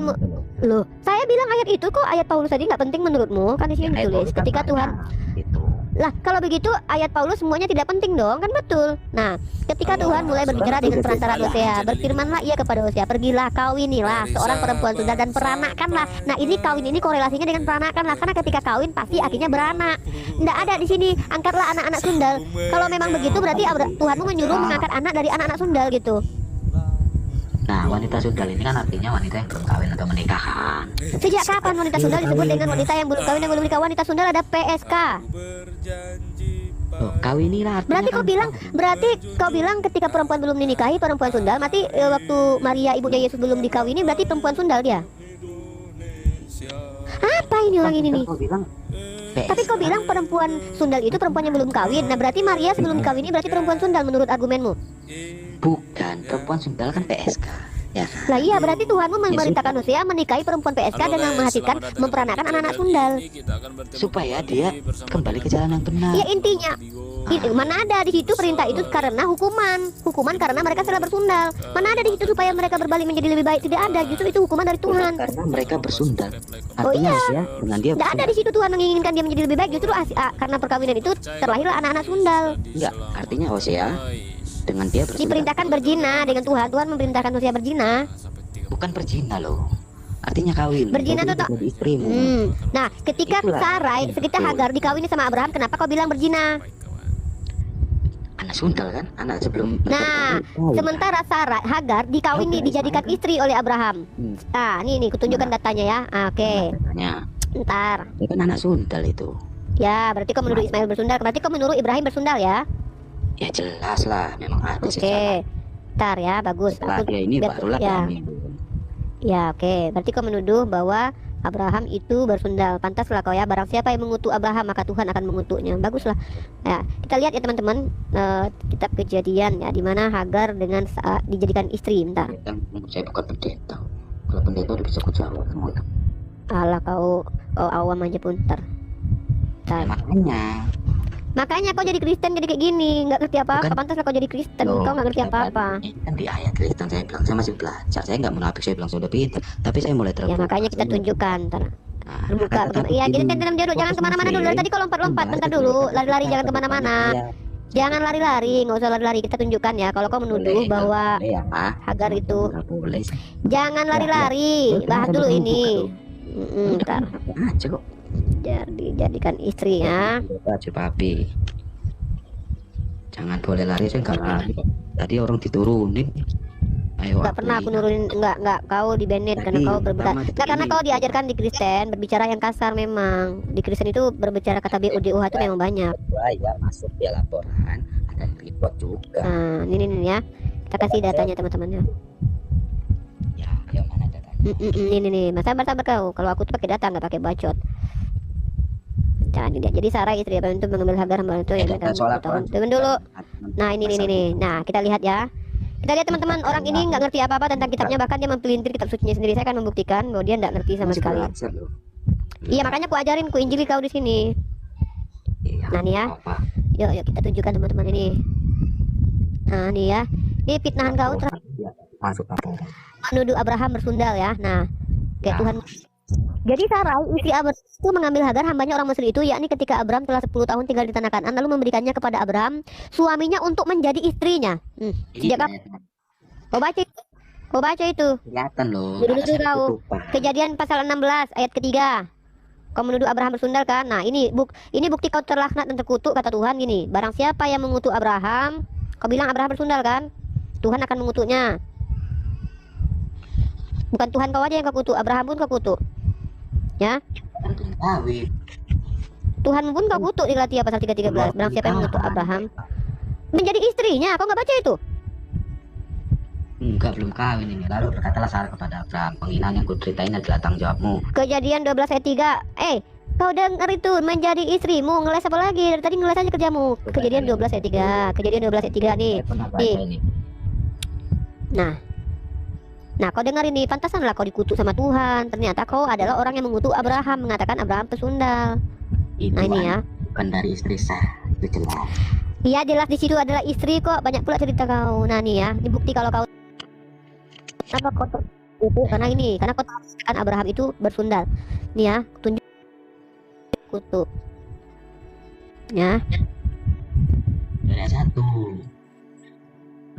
loh, saya bilang ayat itu kok ayat Paulus tadi nggak penting menurutmu? Kan di sini ditulis ketika Tuhan itu. Lah kalau begitu ayat Paulus semuanya tidak penting dong, kan betul. Nah ketika Tuhan mulai berbicara dengan perantara Hosea, berfirmanlah ia kepada Hosea, pergilah kawinilah seorang perempuan sundal dan peranakanlah. Nah ini kawin ini korelasinya dengan peranakan lah, karena ketika kawin pasti akhirnya beranak. Nggak ada di sini angkatlah anak-anak sundal. Kalau memang begitu berarti Tuhanmu menyuruh mengangkat anak dari anak-anak sundal gitu. Nah, wanita sundal ini kan artinya wanita yang belum kawin atau menikah kan. Sejak kapan wanita sundal disebut dengan wanita yang belum kawin dan belum menikah? Wanita sundal ada PSK. Oh, kawinilah. Berarti kau bilang ketika perempuan belum dinikahi perempuan sundal, mati waktu Maria ibunya Yesus belum dikawini berarti perempuan sundal dia. Apa ini orang ini nih? Tapi kau bilang perempuan sundal itu perempuan yang belum kawin. Nah berarti Maria sebelum dikawini berarti perempuan sundal menurut argumenmu? Bukan, perempuan sundal kan PSK. Ya. Lah iya berarti Tuhanmu memerintahkan Hosea menikahi perempuan PSK dengan menghasilkan memperanakan anak-anak sundal supaya dia kembali ke jalan yang benar. Ya intinya mana ada di situ perintah itu karena hukuman karena mereka salah bersundal. Mana ada di situ supaya mereka berbalik menjadi lebih baik? Tidak ada, justru itu hukuman dari Tuhan. Karena mereka bersundal. Oh iya, ya, dengan dia tidak ada di situ Tuhan menginginkan dia menjadi lebih baik. Justru karena perkawinan itu terlahirlah anak-anak sundal. Enggak, artinya Hosea dengan dia bersundal diperintahkan berzina dengan Tuhan memerintahkan Hosea berzina. Bukan berzina loh, artinya kawin. Berzina itu jadi istrimu. Nah ketika Sarai, ketika Hagar dikawini sama Abraham, kenapa kau bilang berzina? Anak sundal kan, anak sebelum. Nah sementara Hagar dikawini dijadikan istri oleh Abraham. Ah ini kutunjukkan datanya ya. Oke. Ntar. Itu kan anak sundal itu. Ya berarti kau menuduh Ismail bersundal, berarti kau menuduh Ibrahim bersundal ya? Ya jelas lah, memang ada. Oke, ntar ya, bagus. Dia ini barulah ya. Ya oke, berarti kau menuduh bahwa Abraham itu bersundal. Pantaslah kau ya, barang siapa yang mengutuk Abraham maka Tuhan akan mengutuknya. Baguslah. Ya, kita lihat ya teman-teman, kitab Kejadian ya, di mana Hagar dengan dijadikan istri. Bentar. Saya bukan pendeta. Kalau pendeta udah bisa kejawab semua. Alah kau awam aja pun ntar. Ya, Makanya kau jadi Kristen jadi kayak gini, nggak ngerti apa-apa. Pantaslah kau jadi Kristen, kau nggak ngerti apa-apa. Ini kan di ayat Kristen saya bilang saya masih belajar. Saya nggak munafik, saya bilang saya udah pintar. Tapi saya mulai terbuka. Ya makanya kita tunjukkan ntar. Terbuka. Iya, jadi kan dulu jangan kemana-mana dulu. Dari tadi kau lompat-lompat, bentar dulu. Lari-lari jangan kemana-mana. Jangan lari-lari, nggak usah lari-lari. Kita tunjukkan ya. Kalau kau menuduh bahwa Hagar itu, jangan lari-lari. Bahas dulu ini. Bentar. Aja kok. Jadikan istri ya. Aja papi. Jangan boleh lari, saya nggak lari kok. Tadi orang diturunin. Ayo. Nggak pernah aku nurunin, nggak kau di banned karena kau berbicara. Nggak, karena kau diajarkan di Kristen berbicara yang kasar memang. Di Kristen itu berbicara kata BUDUH itu memang banyak. Ya masuk dia laporan, ada report juga. Nah, ini ya. Kita kasih datanya teman-teman ya. Ya, yang mana datanya? Ini nih, Mas sabar kau. Kalau aku tuh pakai data nggak pakai bacot. Jangan dilihat. Jadi Sarah istri Abraham itu mengambil Hagar hamba itu yang tahun. Tunggu dulu. Nah ini. Nah kita lihat ya. Kita lihat teman-teman, orang ini nggak ngerti apa-apa tentang kitabnya, bahkan dia mempelintir kitab sucinya sendiri. Saya akan membuktikan bahwa dia nggak ngerti sama sekali. Iya makanya aku ajarin, ku injili kau di sini. Nah nih ya. Yuk kita tunjukkan teman-teman ini. Nah nih ya. Ini fitnahan kau Masuk apa? menuduh Abraham bersundal ya. Nah kayak Tuhan. Jadi Sarai istri Abraham itu mengambil Hagar hambanya orang Mesir itu, yakni ketika Abraham telah 10 tahun tinggal di tanah Kanaan, lalu memberikannya kepada Abraham suaminya untuk menjadi istrinya. Sejak kapan? Kau baca itu. Kelihatan loh. Dulu tahu. Kejadian pasal 16 ayat ketiga. Kau menuduh Abraham bersundal kan? Nah ini bukti kau terlaknat dan terkutuk, kata Tuhan gini. Barang siapa yang mengutuk Abraham, kau bilang Abraham bersundal kan? Tuhan akan mengutuknya. Bukan Tuhan kau aja yang kau kutuk, Abraham pun kau kutuk. Ya. Tuhan pun kau kutuk di Galatia pasal 3:13. Barang siapa yang mengutuk Abraham menjadi istrinya, kau nggak baca itu? Enggak, belum kawin ini. Lalu berkatalah Sarah kepada Abraham, penghinaan yang kuceritain adalah tanggung jawabmu. Kejadian 12 ayat 3. Kau dengar itu, menjadi istrimu, ngeles apa lagi? Dari tadi ngeles aja kerjamu. Kejadian 12 ayat 3. Kejadian 12 ayat 3 nih. Nih. Nah, kau dengar ini, pantasanlah kau dikutuk sama Tuhan. Ternyata kau adalah orang yang mengutuk Abraham, mengatakan Abraham pesundal. Itu nah ini ya. Bukan dari istri saya, itu jelas. Iya jelas di situ adalah istri kok. Banyak pula cerita kau. Nah nih ya, ini bukti kalau kau. Kenapa kau itu? Karena kau katakan Abraham itu bersundal. Nih ya, tunjuk kutuk. Ya. Dari satu.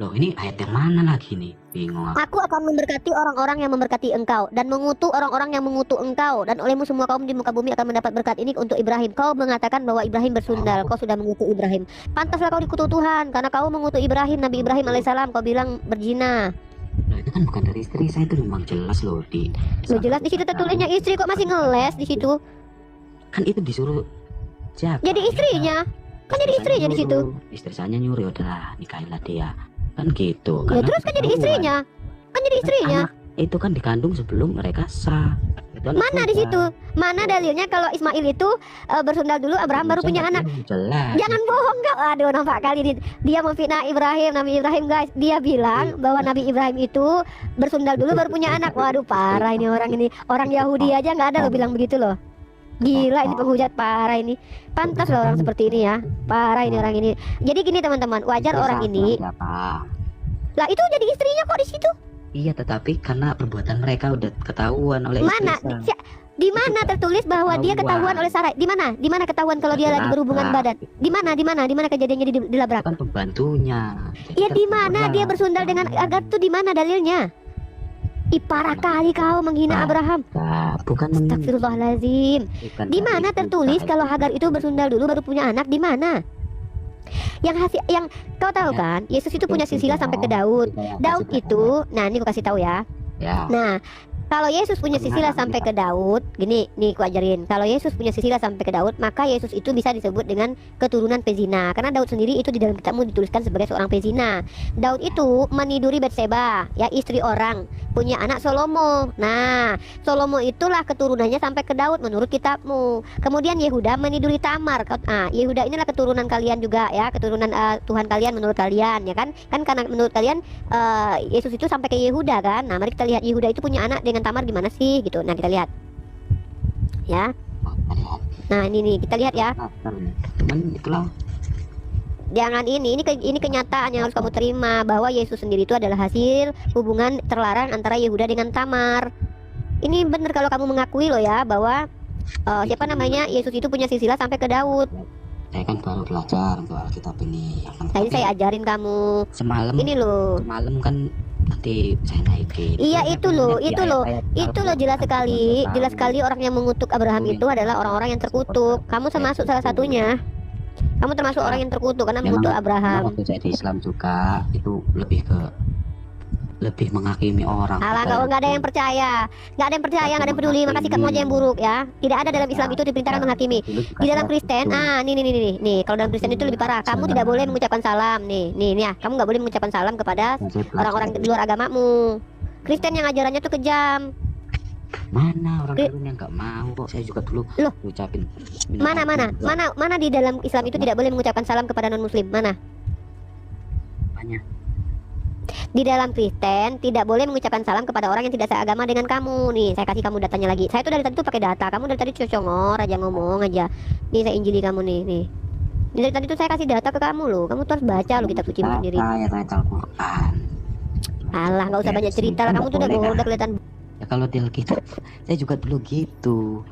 Loh ini ayat yang mana lagi nih? Bingung aku akan memberkati orang-orang yang memberkati engkau dan mengutuk orang-orang yang mengutuk engkau, dan olehmu semua kaum di muka bumi akan mendapat berkat ini untuk Ibrahim. Kau mengatakan bahwa Ibrahim bersundal. Kau sudah mengutuk Ibrahim. Pantaslah kau dikutuk Tuhan karena kau mengutuk Ibrahim, Nabi Ibrahim alaihissalam. Kau bilang berzina. Loh itu kan bukan dari istri saya, itu memang jelas loh di. Loh jelas di situ tertulisnya istri, kok masih ngeles di situ? Kan itu disuruh siapa? Jadi istrinya. Kan jadi istrinya di situ. Istri saya nyuruh, udahlah nikahilah dia. Kan gitu. Ya terus kan jadi istrinya. Kan jadi istrinya. Itu kan dikandung sebelum mereka sah. Mana di situ? Mana dalilnya kalau Ismail itu bersundal dulu, Abraham baru punya anak? Jelas. Jangan bohong kau. Aduh, nampak kali dia memfitnah Ibrahim, Nabi Ibrahim guys. Dia bilang bahwa Nabi Ibrahim itu bersundal dulu baru punya anak. Waduh, parah ini orang ini. Orang Yahudi aja nggak ada loh bilang begitu loh. Gila ini penghujat parah ini. Pantas loh orang seperti ini ya. Parah ini orang ini. Jadi gini teman-teman, wajar orang ini. Lah itu jadi istrinya kok di situ? Iya, tetapi karena perbuatan mereka udah ketahuan oleh mana? Di mana tertulis bahwa dia ketahuan oleh Sarai? Di mana? Di mana ketahuan kalau dia lagi berhubungan badan? Di mana? Di mana kejadiannya dilabrak? Kan pembantunya. Iya di mana dia bersundal dengan Hagar tuh, di mana dalilnya? Parah kali kau menghina Abraham. Bukan. Astagfirullahaladzim. Di mana tertulis kalau Hagar itu bersundal dulu baru punya anak? Di mana? Yang kau tahu kan, Yesus itu punya silsilah sampai ke Daud. Daud itu, nah ini aku kasih tahu ya. Nah, Kalau Yesus punya silsilah sampai ke Daud, gini nih ku ajarin. Kalau Yesus punya silsilah sampai ke Daud, maka Yesus itu bisa disebut dengan keturunan pezina. Karena Daud sendiri itu di dalam kitabmu dituliskan sebagai seorang pezina. Daud itu meniduri Batseba, ya istri orang, punya anak Salomo. Nah, Salomo itulah keturunannya sampai ke Daud menurut kitabmu. Kemudian Yehuda meniduri Tamar. Yehuda inilah keturunan kalian juga ya, keturunan Tuhan kalian menurut kalian ya kan? Kan karena menurut kalian Yesus itu sampai ke Yehuda kan. Nah, mari kita lihat Yehuda itu punya anak dengan Tamar gimana sih gitu. Nah, kita lihat ya. Nah, ini nih kita lihat ya. Cuman itulah. Jangan ini kenyataan yang harus kamu terima, bahwa Yesus sendiri itu adalah hasil hubungan terlarang antara Yehuda dengan Tamar. Ini benar kalau kamu mengakui loh ya, bahwa siapa namanya, Yesus itu punya silsilah sampai ke Daud. Saya kan baru belajar untuk Alkitab ini. Nah, ini saya ajarin kamu. Semalam. Ini loh. Semalam kan nanti saya naikin. Iya, itu loh, jelas sekali orang yang mengutuk Abraham itu adalah orang-orang yang terkutuk. Kamu termasuk salah satunya. Kamu termasuk orang yang terkutuk karena mengutuk Abraham. Waktu saya di Islam juga itu lebih menghakimi orang. Alah, nggak ada yang percaya, nggak ada yang peduli, maka sikapmu aja yang buruk ya. Tidak ada dalam Islam itu diperintahkan menghakimi. Di dalam Kristen, nih, kalau dalam Kristen itu lebih parah. Kamu tidak boleh mengucapkan salam, nih ya. Kamu nggak boleh mengucapkan salam kepada orang-orang di luar agamamu. Kristen yang ajarannya tuh kejam. Mana orang Kristen yang nggak mau kok? Saya juga dulu ucapin. Mana di dalam Islam itu tidak boleh mengucapkan salam kepada non Muslim? Mana? Banyak. Di dalam Kristen tidak boleh mengucapkan salam kepada orang yang tidak seagama dengan kamu. Nih, saya kasih kamu datanya lagi. Saya tuh dari tadi tuh pakai data. Kamu dari tadi cocongor aja ngomong aja. Nih, saya injili kamu nih. Ini dari tadi tuh saya kasih data ke kamu loh. Kamu tuh harus baca loh kitab suci sendiri. Saya baca Al-Quran. Alah, nggak usah banyak cerita lah. Kamu tuh udah kelihatan. Ya kalau di Alkitab, saya juga dulu gitu.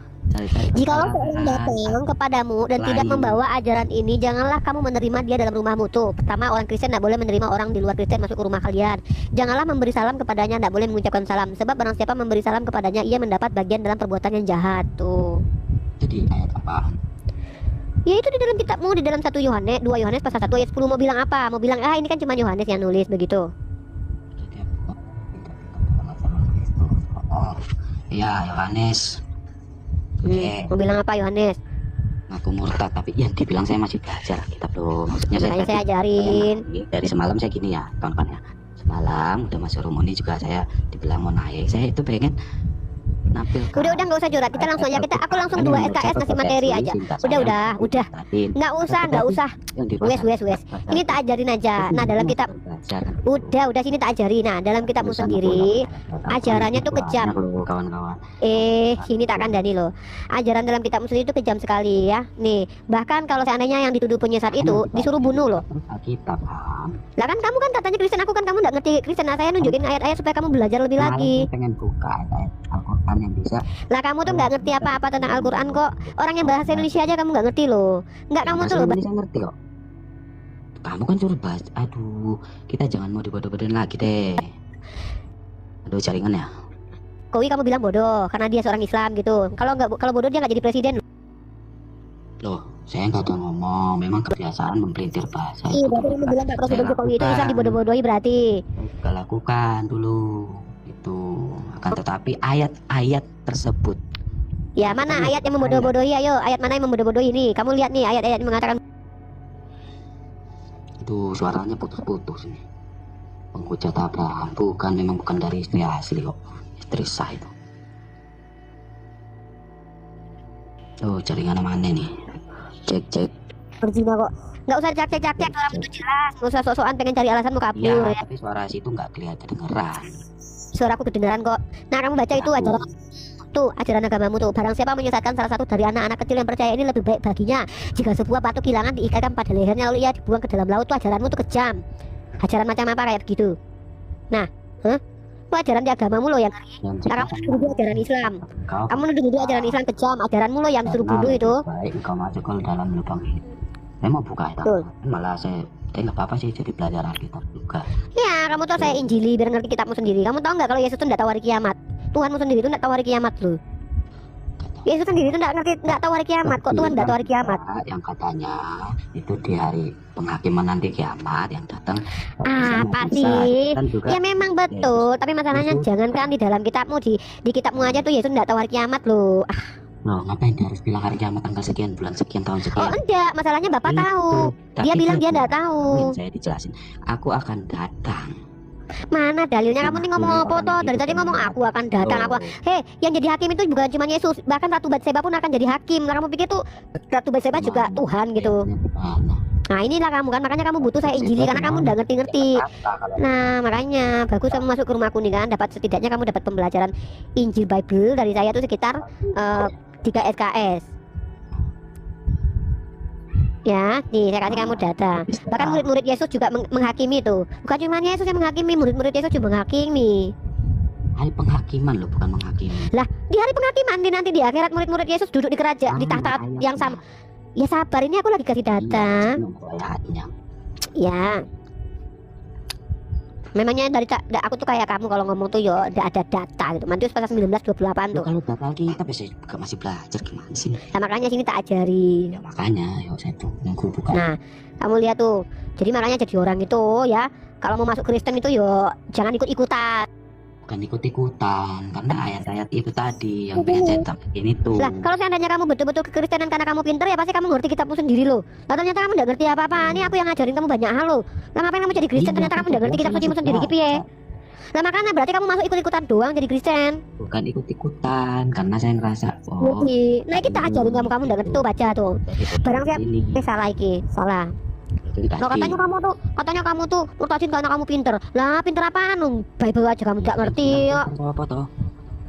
Jikalau seorang datang kepadamu dan tidak membawa ajaran ini, janganlah kamu menerima dia dalam rumahmu. Tuh, pertama, orang Kristen tidak boleh menerima orang di luar Kristen masuk ke rumah kalian. Janganlah memberi salam kepadanya, tidak boleh mengucapkan salam. Sebab barang siapa memberi salam kepadanya, ia mendapat bagian dalam perbuatan yang jahat. Tuh. Jadi ayat apa? Ya itu di dalam kitabmu, di dalam 2 Yohanes pasal 1 ayat 10. Mau bilang apa? Mau bilang ini kan cuma Yohanes yang nulis begitu. Ya, Yohanes. Mau bilang apa Yohanes? Aku murtad, tapi yang dibilang saya masih belajar kitab loh. Maksudnya saya ajarin. Dari semalam saya gini ya, kawan-kawan ya. Semalam udah masuk Romoni juga saya dibilang mau naik. Saya itu pengen nampil. Udah nggak usah curhat. Kita langsung aja. Aku langsung 2 SKS ngasih materi aja. Udah. Nggak usah. Wes. Ini tak ajarin aja. Nah, dalam kitab udah sini tak ajari. Nah, dalam kitabmu sendiri ajarannya tuh kejam. Sini tak kandani loh. Ajaran dalam kitabmu sendiri itu kejam sekali ya. Nih, bahkan kalau seandainya yang dituduh penyesat itu disuruh bunuh loh. Kitab. Lah kan kamu kan katanya Kristen, aku kan kamu nggak ngerti Kristen. Nah, saya nunjukin ayat-ayat supaya kamu belajar lebih lagi. Pengen buka ayat Al-Quran yang bisa. Lah kamu tuh nggak ngerti apa-apa tentang Al-Quran kok. Orang yang bahasa Indonesia aja kamu nggak ngerti loh. Nggak, kamu tuh loh. Indonesia ngerti kok. Kamu kan suruh bahas. Aduh, kita jangan mau dibodoh-bodohin lagi deh. Aduh, jaringan ya. Kowi kamu bilang bodoh karena dia seorang Islam gitu. Kalau bodoh dia nggak jadi presiden loh. Saya nggak ada ngomong. Memang kebiasaan mempelintir bahasa. Iya, berarti kamu bilang nggak Presiden Jokowi itu Islam dibodoh-bodohi berarti. Saya lakukan dulu itu. Akan tetapi ayat-ayat tersebut. Ya, mana ayat yang membodoh-bodohi? Ayo, ayat mana yang membodoh-bodohi nih? Kamu lihat nih ayat-ayat yang mengatakan. Itu suaranya putus-putus nih. Penghujat Abraham memang bukan dari istri asli kok. Istri sah itu. Tuh, jaringan mana nih? Cek. Berzina kok. Nggak usah cek. Orang itu jelas. Nggak usah sok-sokan pengen cari alasan mau kabur ya. Tapi suara situ nggak kelihatan kedengeran. Suaraku kedengeran kok. Nah, kamu baca itu ajaran agamamu tuh. Barang siapa menyesatkan salah satu dari anak-anak kecil yang percaya, ini lebih baik baginya jika sebuah batu kilangan diikatkan pada lehernya lalu ia dibuang ke dalam laut. Tuh ajaranmu tuh kejam. Ajaran macam apa kayak begitu? Nah, itu ajaran di agamamu loh yang kamu nuduh ajaran Islam. Kamu nuduh ajaran Islam kejam. Ajaranmu loh yang disuruh bunuh itu. Baik, engkau masuk ke dalam lubang ini. Saya mau buka itu. Malah saya nggak apa-apa sih, jadi belajar Alkitab juga. Ya, kamu tuh saya injili biar ngerti kitabmu sendiri. Kamu tahu nggak kalau Yesus tuh nggak tahu hari kiamat? Tuhanmu sendiri tuh nggak tahu hari kiamat loh. Yesus sendiri itu nggak ngerti, nggak tahu hari kiamat. Kok Tuhan nggak tahu hari kiamat? Yang katanya itu di hari penghakiman nanti kiamat yang datang. Apa sih? Ya memang betul, tapi masalahnya Yesus. jangan kan di dalam kitabmu, di kitabmu aja tuh Yesus nggak tahu hari kiamat loh. Loh, ngapain dia harus bilang hari kiamat tanggal sekian, bulan sekian, tahun Oh sekian? enggak, masalahnya Bapak Itu. tahu. Dia Tapi bilang kan dia nggak tahu. saya dijelasin, aku akan datang. Mana dalilnya? Kamu nih ngomong apa toh? Dari tadi ngomong aku akan datang, aku. Hei, yang jadi hakim itu bukan cuma Yesus, bahkan Ratu Batseba pun akan jadi hakim. Lah kamu pikir tuh Ratu Batseba juga Tuhan gitu? Nah inilah kamu kan, makanya kamu butuh saya injili karena kamu nggak ngerti-ngerti. Nah makanya bagus kamu masuk ke rumahku nih kan, dapat setidaknya kamu dapat pembelajaran Injil Bible dari saya tuh sekitar 3 SKS. Ya, nih saya kasih kamu data. Bahkan murid-murid Yesus juga menghakimi tuh. Bukan cuma Yesus yang menghakimi, murid-murid Yesus juga menghakimi. Hari penghakiman loh, bukan menghakimi. Lah, di hari penghakiman nanti di akhirat murid-murid Yesus duduk di kerajaan di tahta yang sama. Ya sabar, ini aku lagi kasih data. Ya. Memangnya aku tuh kayak kamu kalau ngomong tuh yo nggak ada data gitu. Matius pasal 19:28 tuh. Kalau data kita juga masih belajar gimana sih? Nah, makanya sini tak ajari. Ya makanya, ya saya tuh nunggu buka. Nah, kamu lihat tuh. Jadi makanya jadi orang itu ya, kalau mau masuk Kristen itu yo jangan ikut-ikutan. Bukan ikut-ikutan, karena ayat-ayat itu tadi yang pengen saya tambahin itu. Lah, kalau seandainya kamu betul-betul kekristenan karena kamu pinter ya pasti kamu ngerti kitabmu sendiri loh. Lah ternyata kamu nggak ngerti apa-apa. Ini aku yang ngajarin kamu banyak hal loh. Lah ngapain kamu jadi Kristen ternyata kamu nggak ngerti kitab sucimu sendiri gitu ya? Lah makanya berarti kamu masuk ikut-ikutan doang jadi Kristen. Bukan ikut-ikutan, karena saya ngerasa Nah kita ajarin kamu nggak ngerti tuh baca tuh. Barang siap. Salah iki, salah. Loh katanya kamu tuh murtadin karena kamu pinter. Lah pinter apaan? Bible aja kamu gak ngerti ya. Apa toh?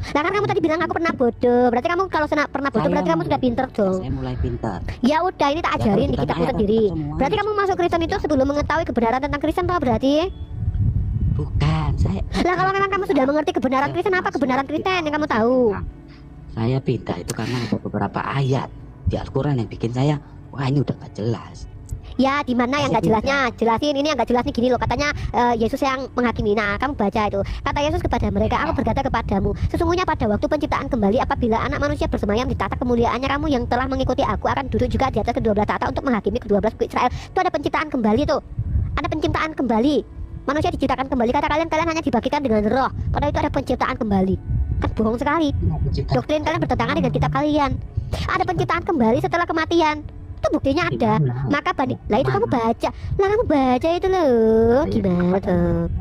Nah kan kamu tadi bilang aku pernah bodoh. Berarti kamu kalau pernah bodoh berarti kamu sudah pinter dong. Saya mulai pintar. Ya udah ini tak ajarin di kitabmu sendiri. Berarti kamu masuk Kristen itu sebelum mengetahui kebenaran tentang Kristen toh berarti? Bukan, saya. Lah kalau memang kamu sudah mengerti kebenaran Kristen, apa kebenaran Kristen yang kamu tahu? Saya pindah itu karena ada beberapa ayat di Al-Quran yang bikin saya, wah ini udah gak jelas. Ya di mana yang nggak jelasnya? Jelasin ini yang nggak jelas nih gini loh. Katanya Yesus yang menghakimi. Nah kamu baca itu. Kata Yesus kepada mereka, aku berkata kepadamu, sesungguhnya pada waktu penciptaan kembali apabila anak manusia bersemayam di tahta kemuliaannya, kamu yang telah mengikuti aku akan duduk juga di atas kedua belah tahta untuk menghakimi kedua belah suku Israel. Itu ada penciptaan kembali tuh. Ada penciptaan kembali. Manusia diciptakan kembali. Kata kalian hanya dibagikan dengan roh. Padahal itu ada penciptaan kembali. Kan bohong sekali. Doktrin kalian bertentangan dengan kitab kalian. Ada penciptaan kembali setelah kematian. Itu buktinya ada. Maka banding. Lah itu kamu baca. Lah kamu baca itu loh. Gimana tuh?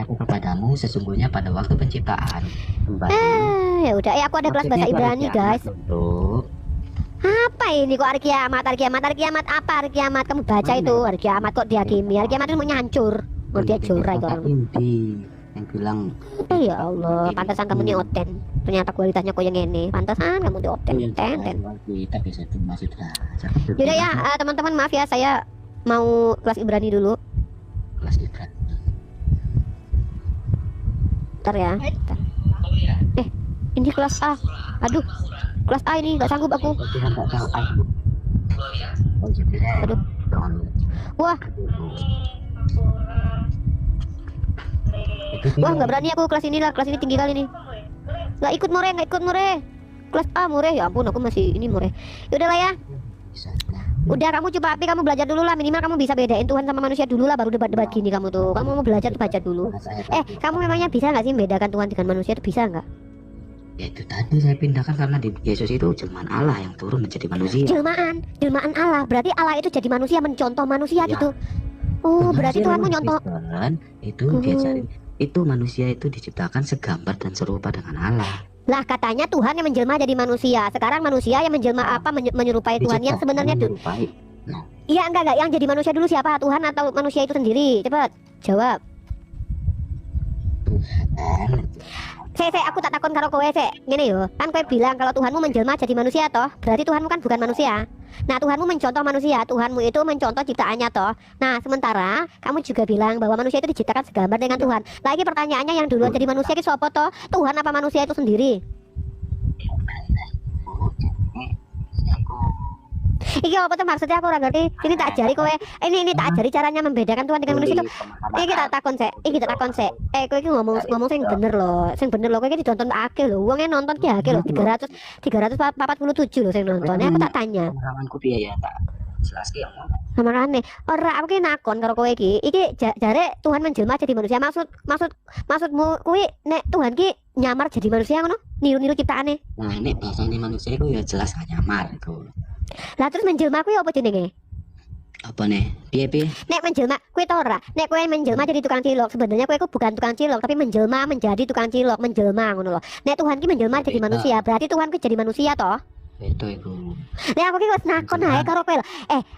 Aku kepadamu sesungguhnya pada waktu penciptaan kembali. Ya udah. Aku ada kelas bahasa Ibrani guys. Apa ini kok hari kiamat? Hari kiamat? Hari kiamat apa? Hari kiamat kamu baca itu. Hari kiamat kok dihakimi. Hari kiamat itu mau nyancur. Mau dia curai orang. Yang bilang. Ya Allah. Pantasan kamu nih oten. Ternyata kualitasnya kok yang ini. Pantasan kamu di oten. Kita bisa tuh masih belajar. Yaudah ya teman-teman, maaf ya saya mau kelas Ibrani dulu. Kelas Ibrani. Bentar ya. Bentar. Ini kelas A. Aduh. Kelas A ini nggak sanggup aku. Aduh. Wah. Wah nggak berani aku kelas ini lah. Kelas ini tinggi kali nih. Nggak ikut more. Kelas A more. Ya ampun aku masih ini more. Yaudah lah ya. Udah kamu coba kamu belajar dulu lah, minimal kamu bisa bedain Tuhan sama manusia dulu lah, baru debat-debat gini kamu tuh. Kamu mau belajar tuh baca dulu. Kamu memangnya bisa nggak sih membedakan Tuhan dengan manusia itu bisa nggak? Ya itu tadi saya pindahkan karena di Yesus itu jelmaan Allah yang turun menjadi manusia. Jelmaan Allah. Berarti Allah itu jadi manusia, mencontoh manusia Ya. gitu. Oh, berarti Tuhanmu nyontoh. Itu diajarin itu manusia itu diciptakan segambar dan serupa dengan Allah. Lah katanya Tuhan yang menjelma jadi manusia. Sekarang manusia yang menjelma apa menyerupai Tuhan yang sebenarnya tuh. Iya enggak yang jadi manusia dulu siapa? Tuhan atau manusia itu sendiri? Cepat jawab. Aku tak takon karo kowe ngene yo. Kan kowe bilang kalau Tuhanmu menjelma jadi manusia toh. Berarti Tuhanmu kan bukan manusia. Nah, Tuhanmu mencontoh manusia. Tuhanmu itu mencontoh ciptaannya toh. Nah, sementara kamu juga bilang bahwa manusia itu diciptakan segambar dengan Tuhan. Lagi pertanyaannya yang duluan jadi manusia itu siapa toh? Tuhan apa manusia itu sendiri? Iki apa tuh maksudnya aku ora ngerti. Ini tak ajari kowe. Ini tak ajari caranya membedakan Tuhan dengan manusia itu. Iki tak takon sik. Kowe iki ngomong sing bener loh. Sing bener loh kowe iki ditonton akeh lho. Wonge nonton ki akeh lho. 347 lho sing nonton. Aku tak tanya. Pengalamanku piye ya tak jelaske ya. Makane ora aku ki nakon karo kowe iki. Iki jare Tuhan menjelma jadi manusia. Maksudmu kuwi nek Tuhan ki nyamar jadi manusia ngono? Niru-niru ciptaane. Nah, nek bahasane manusia iku ya jelas gak nyamar iku. Lah terus menjelma kuwi apa jenenge? Apa nih? Piye? Nek menjelma kuwi to ora? Nek kowe menjelma jadi tukang cilok, sebenarnya kowe iku bukan tukang cilok, tapi menjelma menjadi tukang cilok, menjelma ngono lho. Nek Tuhan ki menjelma jadi manusia, berarti Tuhan ki jadi manusia toh? Itu iku. Nek aku ki wis nakon ae karo kowe lho.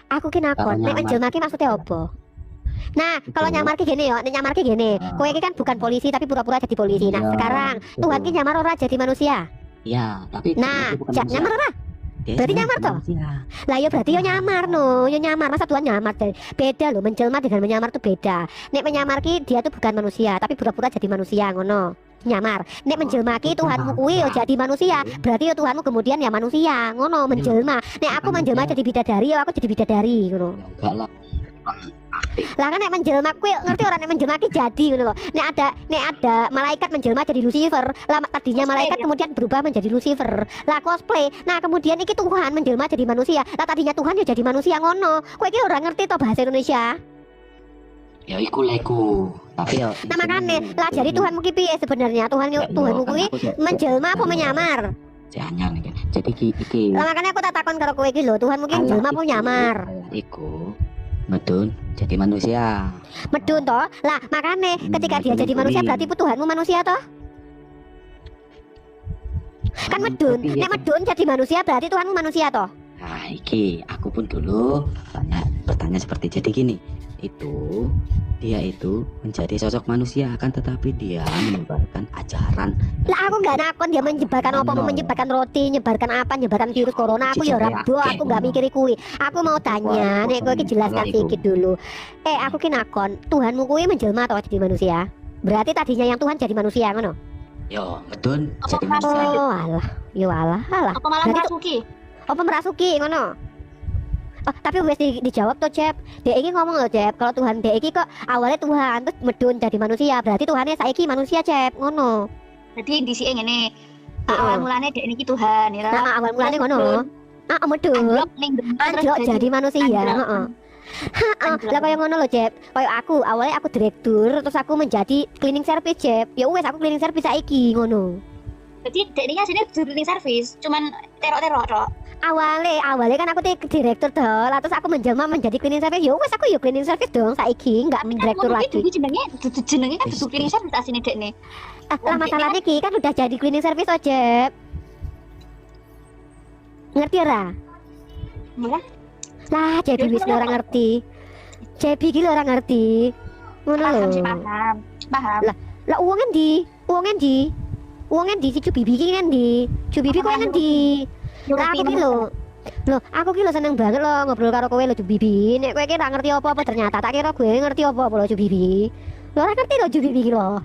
Aku ki nakon, nek menjelma ki maksudnya apa? Nah, kalau nyamar ki gini yo, nek nyamar ki gini, kowe ki kan bukan polisi tapi pura-pura jadi polisi. Nah, sekarang Tuhan ki nyamar ora jadi manusia. Iya, tapi Nah, nyamar ora? Berarti nyamar toh? Lah ya berarti yo nyamar no, yo nyamar. Masa Tuhan nyamar deh. Beda loh, menjelma dengan menyamar tuh beda. Nek menyamar ki dia tuh bukan manusia, tapi pura-pura jadi manusia ngono. Nyamar. Nek menjelma ki Tuhanmu kuwi yo jadi manusia, berarti yo Tuhanmu kemudian ya manusia, ngono menjelma. Nek aku menjelma jadi bidadari, yo aku jadi bidadari ngono. Enggak lah. Lah kan nek menjelma kuwi ngerti ora nek menjelma ki jadi ngono lho. Nek ada malaikat menjelma jadi Lucifer. Lah tadinya malaikat kemudian berubah menjadi Lucifer. Lah cosplay. Nah kemudian iki Tuhan menjelma jadi manusia. Lah tadinya Tuhan ya jadi manusia ngono. Kowe iki ora ngerti to bahasa Indonesia? Ya iku leku. Tapi ya Nah makane lah jadi Tuhanmu ki piye sebenarnya? Tuhanmu kuwi menjelma apa menyamar? jangan iki. Jadi iki. Lah makane aku tak takon karo kowe iki lho, Tuhanmu ki menjelma apa nyamar? Iku medun jadi manusia. Medun toh? Lah makane ketika dia jadi manusia berarti Tuhanmu manusia toh? Kan medun, nek medun jadi manusia berarti Tuhanmu manusia toh? Nah, iki aku pun dulu bertanya seperti jadi gini. Dia itu menjadi sosok manusia kan, tetapi dia menyebarkan ajaran. Lah aku nggak nakon dia menyebarkan apa, mau menyebarkan roti, nyebarkan apa, nyebarkan virus corona. Aku ya ora do, aku nggak mikiri kuwi. Aku mau tanya, nek kowe iki jelaskan sedikit dulu. Aku ki nakon, Tuhanmu kuwi menjelma atau jadi manusia? Berarti tadinya yang Tuhan jadi manusia ngono? Yo, medun Apa jadi manusia. Oh alah, yo alah. Apa malah Berarti merasuki? Apa merasuki ngono? Oh, tapi wes dijawab tuh Cep. Dek iki ngomong loh Cep, kalau Tuhan dek iki kok awalnya Tuhan terus medun jadi manusia, berarti Tuhannya saiki manusia Cep, ngono. Jadi di sini ngene. Awal mulane dek niki Tuhan ya. Nah, awal mulanya ngono. Medun. Anjlok ning Anjlok jadi manusia, heeh. Lah kaya ngono lho Cep. Kaya aku awalnya aku direktur, terus aku menjadi cleaning service Cep. Ya wes aku cleaning service saiki ngono. Jadi dek niki asline cleaning service, cuman terok-terok tok. Awalnya kan aku direktur toh, lah terus aku menjelma menjadi cleaning service. Ya wes aku yo cleaning service dong saiki, enggak direktur lagi. Dulu jenenge kan dudu cleaning service asline dekne. Lah masalahnya ki kan udah jadi cleaning service oh Cep. Ngerti ora? Iya. Lah Cebi wis ora ngerti. Cebi ki ora ngerti. Ngono lho. Paham. Lah uang endi? Uang endi si Cubibi ki endi? Cubibi kok endi? Lah aku ki lho. Loh, aku ki lho seneng banget lho ngobrol karo kowe lho Cubibi. Nek kowe ki ora ngerti apa-apa ternyata tak kira gue ngerti apa-apa lho Cubibi. Lho ora ngerti lho Cubibi ki lho.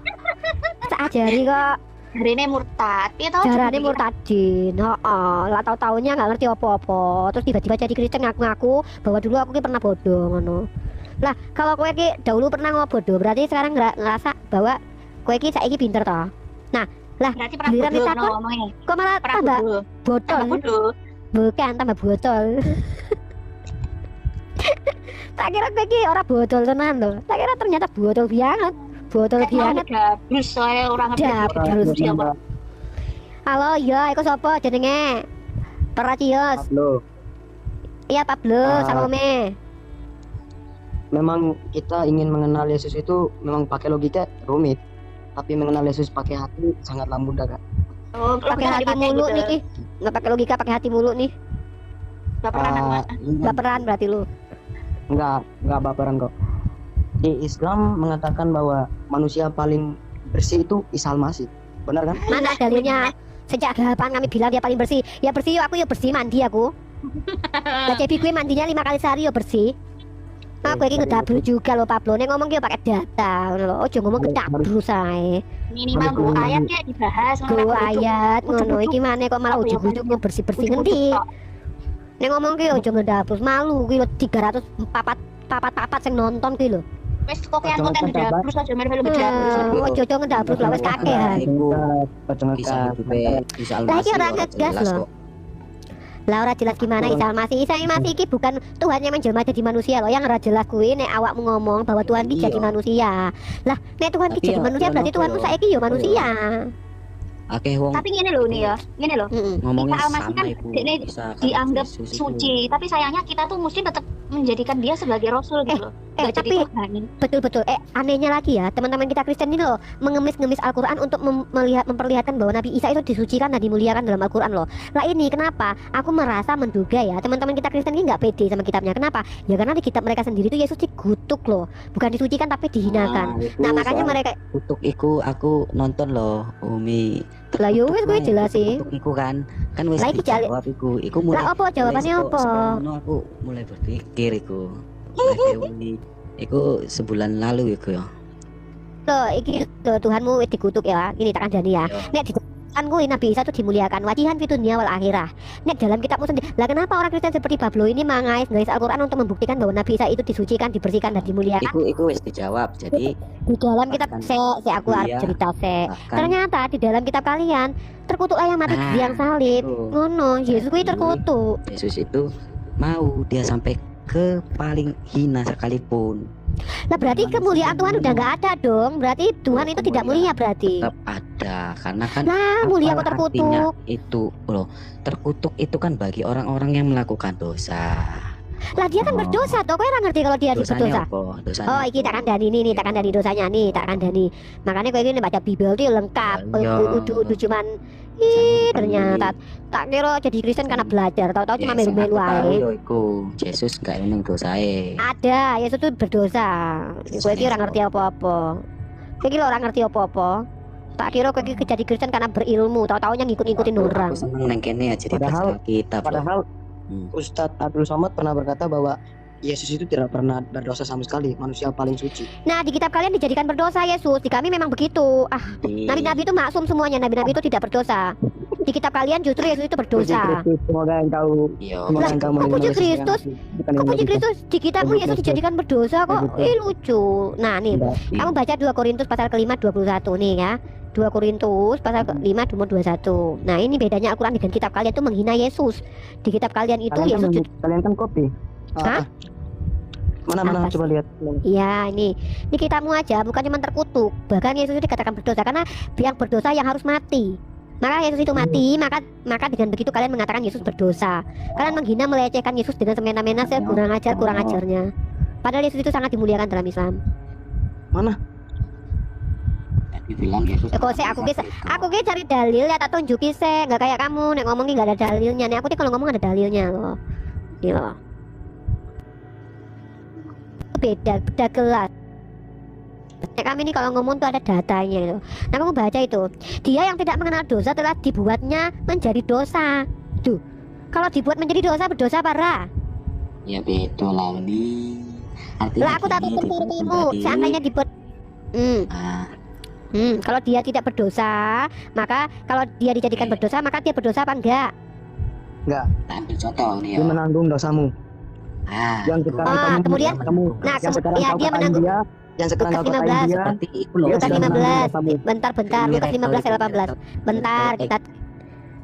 Tak ajari kok. Jarene murtad. Piye tau? Jarane murtadin. Heeh, lah tau-taunya enggak ngerti apa-apa. Terus tiba-tiba jadi Kristen ngaku-ngaku bahwa dulu aku ki pernah bodoh ngono. Lah, kalau kowe ki dahulu pernah bodoh, berarti sekarang ngerasa bahwa kowe ki saiki pinter toh. Nah, lah berarti pernah giliran bodoh ditakon, ngomongnya. kok malah tambah botol. Bodoh. Bukan tambah botol. Tak kira kowe ki ora botol tenan lho. Tak kira ternyata botol banget. Botol banget. Dabrus soalnya orang ngerti. Dabrus. Halo, iya, iku sapa jenenge? Peratios. Pablo, Iya, Pablo, Salome. memang kita ingin mengenal Yesus itu memang pakai logika rumit, tapi mengenal Yesus pakai hati sangatlah mudah kan. Oh, Pakai hati mulu nih. Nggak pakai logika, pakai hati mulu nih. Baperan. Baperan berarti lu. Enggak baperan kok. Di Islam mengatakan bahwa manusia paling bersih itu Isa Al-Masih. Benar kan? Mana dalilnya? Sejak kapan kami bilang dia paling bersih? Ya bersih, aku ya bersih mandi aku. Lah Cebi gue mandinya 5 kali sehari ya bersih. Aku iki ngedabru juga lo Pablo. Nek ngomong ki pakai data ngono lho. Ojo ngomong kedabru sae. Minimal go ayat ya dibahas. Go ayat ngono iki maneh kok malah ujug-ujug mau bersih-bersih ngendi. Nek ngomong ki ojo ngedapus malu ki lho 344 sing nonton ki lho. Wes kokean konten ngedapus aja main film ngedapus. Ojo ngedapus lah wis kakehan. Bisa hidup bisa Lah iki ora almasi ngegas loh. Lah ora jelas gimana Isa Al-Masih. Isa Al-Masih iki bukan Tuhan yang menjelma jadi manusia loh. Yang ora jelas kuwi nek awakmu ngomong bahwa Tuhan iki jadi manusia. Lah nek Tuhan iki jadi manusia berarti Tuhanmu saiki yo manusia. Oke wong Tapi ngene lho nih ya, ngene lho. ngomongin Isa Al-Masih sama kan ibu dekne bisa dianggap Yesus itu. suci, tapi sayangnya kita tuh mesti tetap menjadikan dia sebagai rasul gitu loh. Nggak tapi jadi Tuhan. betul-betul anehnya lagi ya teman-teman kita Kristen ini loh mengemis-ngemis Al-Quran untuk memperlihatkan bahwa Nabi Isa itu disucikan dan dimuliakan dalam Al-Quran loh. Lah ini kenapa aku merasa menduga ya teman-teman kita Kristen ini nggak pede sama kitabnya. Kenapa? Ya karena di kitab mereka sendiri tuh Yesus dikutuk loh, bukan disucikan tapi dihinakan. Nah makanya mereka kutuk iku aku nonton loh Umi. lah yo wis gue jelas sih. Kutuk iku kan wis Lah, iki jali- dijawab iku mulai. Lah apa jawabannya wis apa? sekono aku mulai berpikir iku. Mulai teori. Iku sebulan lalu iku ya. Loh iki loh, Tuhanmu dikutuk ya. Ini tak kandani ya. Nek dikutukkan kuwi Nabi Isa itu dimuliakan wajihan fi dunya wal akhirah. Nek dalam kitabmu sendiri. Lah kenapa orang Kristen seperti Pablo ini mengais Al-Quran untuk membuktikan bahwa Nabi Isa itu disucikan, dibersihkan dan dimuliakan? Iku wis dijawab. Jadi Di dalam kitab Bahkan aku iya, cerita bahkan ternyata di dalam kitab kalian terkutuklah yang mati di tiang salib. itu. Ngono, Yesus kuwi terkutuk. Yesus itu mau dia sampai ke paling hina sekalipun. Lah berarti kemuliaan Tuhan udah nggak ada dong. Berarti Tuhan itu tidak mulia berarti. Tetap ada karena kan Lah mulia kok apa terkutuk. artinya itu loh. Terkutuk itu kan bagi orang-orang yang melakukan dosa. Lah dia kan berdosa toh. Kowe ora ngerti kalau dia berdosa. Dosanya apa? Dosanya Oh, iki tak kandani nih, tak kandani dosanya nih, tak kandani. Makanya kowe ini baca Bible tuh lengkap. Iya. Udu cuman ternyata tak kira jadi Kristen karena belajar, tahu-tahu cuma melu-melu ae. Yo iku Yesus gak eling dosae. Ada, Yesus tuh berdosa. Kowe iki ora ngerti apa-apa. Kowe iki ora ngerti apa-apa. Tak kira kowe iki jadi Kristen karena berilmu, tahu-taunya ngikut-ngikutin orang. Aku seneng neng kene ya jadi Padahal- baca kitab. Padahal Ustadz Abdul Somad pernah berkata bahwa Yesus itu tidak pernah berdosa sama sekali, manusia paling suci. Nah, di kitab kalian dijadikan berdosa Yesus. Di kami memang begitu. Ah, nabi-nabi itu maksum semuanya. Nabi-nabi itu tidak berdosa. Di kitab kalian justru Yesus itu berdosa. Puji Kristus, semoga yang tahu. Iya. Semoga Lah, yang kamu kok puji mengenal Kristus? Yesus, bukan Kok yang puji lebih Kristus di kitabmu Yesus dijadikan berdosa kok? Lucu. Nah, nih, kamu baca 2 Korintus pasal ke-5 21 nih ya. 2 Korintus pasal ke-5 nomor 21. Nah, ini bedanya Al-Quran dengan kitab kalian itu menghina Yesus. Di kitab kalian itu Yesus Kalian kan kopi. Hah? Mana Apa coba lihat. iya, ini kitabmu aja bukan cuma terkutuk. Bahkan Yesus itu dikatakan berdosa karena yang berdosa yang harus mati. Maka Yesus itu mati, maka dengan begitu kalian mengatakan Yesus berdosa. Kalian menghina melecehkan Yesus dengan semena-mena kurang ajarnya. Padahal Yesus itu sangat dimuliakan dalam Islam. Mana? Dibilang Yesus. Kok saya aku ki cari dalil ya tak tunjuki se, nggak kayak kamu nek ngomong ki nggak ada dalilnya. Nek aku nih kalau ngomong ada dalilnya loh. Ini loh. Beda kelas. Nek kami ini kalau ngomong tuh ada datanya itu. Nah kamu baca itu. Dia yang tidak mengenal dosa telah dibuatnya menjadi dosa. Tuh. Kalau dibuat menjadi dosa berdosa parah. Ya betul lah ini. Artinya Lah aku tak gini, tutup di pintumu. pribadi, Seandainya dibuat kalau dia tidak berdosa, maka kalau dia dijadikan berdosa, maka dia berdosa apa enggak? Enggak. tak ambil contoh nih ya. Dia menanggung dosamu. Yang sekarang kamu kemudian kamu nah, yang sekarang ya, kau dia katain menanggung. dia, yang sekarang Lukas kau katain 15. dia. Seperti itu loh. Dia Lukas sudah menanggung 15. dosamu. Bentar, Lukas 15 ayat 18. Bentar, kita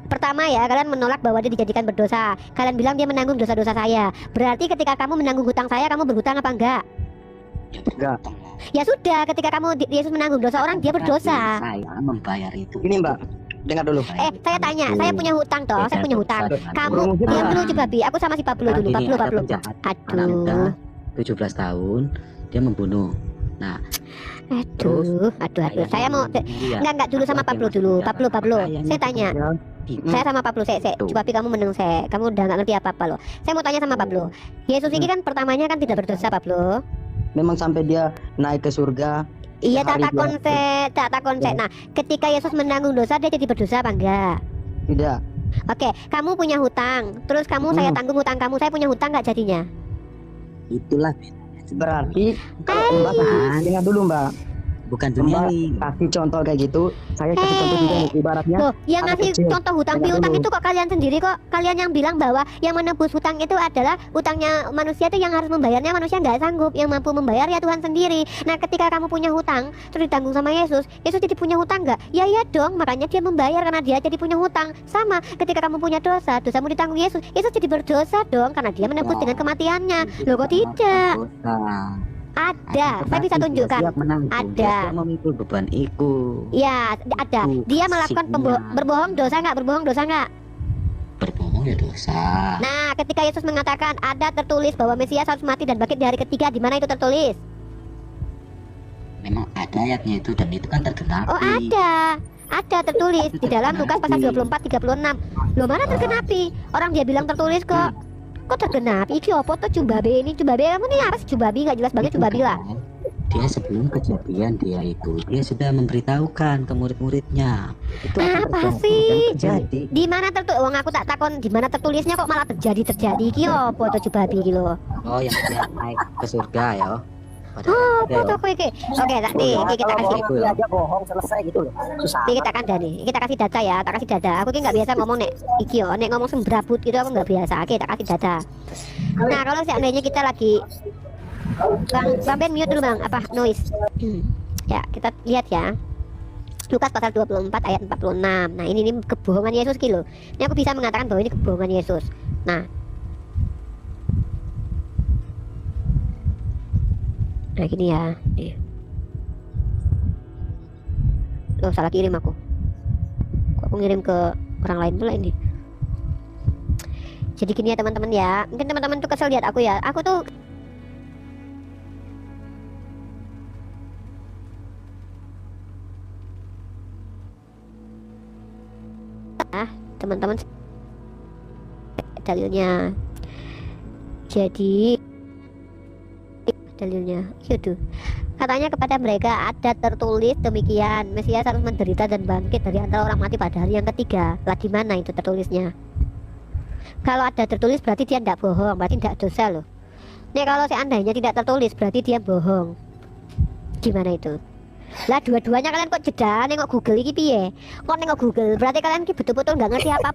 pertama ya, kalian menolak bahwa dia dijadikan berdosa. Kalian bilang dia menanggung dosa-dosa saya. Berarti ketika kamu menanggung hutang saya, kamu berhutang apa enggak? Enggak. Ya sudah, ketika Yesus menanggung dosa orang, dia berdosa. Saya membayar itu. Ini Mbak, dengar dulu. Saya tanya, saya punya hutang toh, saya punya hutang. Kamu Promosi diam apa? dulu coba Bi, aku sama si Pablo dulu, Pablo. Anak muda Aduh, 17 tahun dia membunuh. aduh. Saya mau enggak dulu sama Pablo dulu. Pablo. Saya tanya. Saya sama Pablo, coba Bi kamu meneng kamu udah nggak ngerti apa-apa loh. Saya mau tanya sama Pablo. Yesus ini kan pertamanya kan tidak berdosa Pablo. Memang sampai dia naik ke surga. Iya, tak Hari takon se. Nah, ketika Yesus menanggung dosa dia jadi berdosa apa enggak? Tidak. Oke, kamu punya hutang, terus saya tanggung hutang kamu, saya punya hutang nggak jadinya? Itulah Berarti kalau Mbak dengar dulu Mbak. bukan duniawi. Kasih contoh kayak gitu, saya kasih contoh juga nih, ibaratnya Loh, yang anak ngasih kecil. contoh hutang Dengar piutang dulu. itu kok kalian sendiri kok. Kalian yang bilang bahwa yang menebus hutang itu adalah hutangnya manusia, itu yang harus membayarnya manusia nggak sanggup. Yang mampu membayar ya Tuhan sendiri. Nah, ketika kamu punya hutang terus ditanggung sama Yesus, Yesus jadi punya hutang nggak? Ya iya dong, makanya dia membayar karena dia jadi punya hutang. Sama ketika kamu punya dosa, dosamu ditanggung Yesus, Yesus jadi berdosa dong karena dia menebus dengan kematiannya. Loh kok tidak? Ada, saya bisa tunjukkan. Ada. Memikul beban iku. Ya, ada. Dia melakukan berbohong dosa nggak? Berbohong dosa nggak? Berbohong ya dosa. Nah, ketika Yesus mengatakan ada tertulis bahwa Mesias harus mati dan bangkit di hari ketiga, di mana itu tertulis? Memang ada ayatnya itu dan itu kan tergenapi. Oh, ada tertulis di dalam Lukas pasal 24-36. Loh, mana tergenapi? Orang dia bilang tertulis kok. Kok tergenapi? Iki opo tuh Cubabe ini? Cubabe kamu nih apa sih Cubabi? Nggak jelas banget Cubabi lah. Dia sebelum kejadian dia sudah memberitahukan ke murid-muridnya. Itu akan Apa terjadi sih? dan terjadi. Di mana tertulis? Wong aku tak takon di mana tertulisnya kok malah terjadi. Iki opo tuh Cubabi iki lho. Oh, yang dia naik ke surga ya. Oh, foto kowe iki. Oke, tak nih, iki kita kasih. Itu ya. Dia bohong selesai gitu loh. Susah. Iki kita kandani. Kita kasih data ya, tak kasih data. Aku ki nggak biasa ngomong nek iki yo, nek ngomong sembrabut gitu aku nggak biasa. Oke, tak kasih data. Nah, kalau seandainya kita lagi Bang Ben mute dulu Bang, apa noise. Ya, kita lihat ya. Lukas pasal 24 ayat 46. Nah, ini kebohongan Yesus ki lho. Ini aku bisa mengatakan bahwa ini kebohongan Yesus. Nah gini ya, nih. Loh, salah kirim aku. Kok aku ngirim ke orang lain pula ini. Jadi gini ya teman-teman ya. Mungkin teman-teman tuh kesel lihat aku ya. Aku tuh teman-teman dalilnya. Jadi dalilnya itu katanya kepada mereka ada tertulis demikian, Mesias harus menderita dan bangkit dari antara orang mati pada hari yang ketiga. Lah di mana itu tertulisnya? Kalau ada tertulis berarti dia tidak bohong, berarti tidak dosa loh. Nih kalau seandainya tidak tertulis berarti dia bohong. Gimana itu? Lah dua-duanya kalian kok jeda nengok Google iki piye? Kok nengok Google berarti kalian ki betul-betul nggak ngerti apa.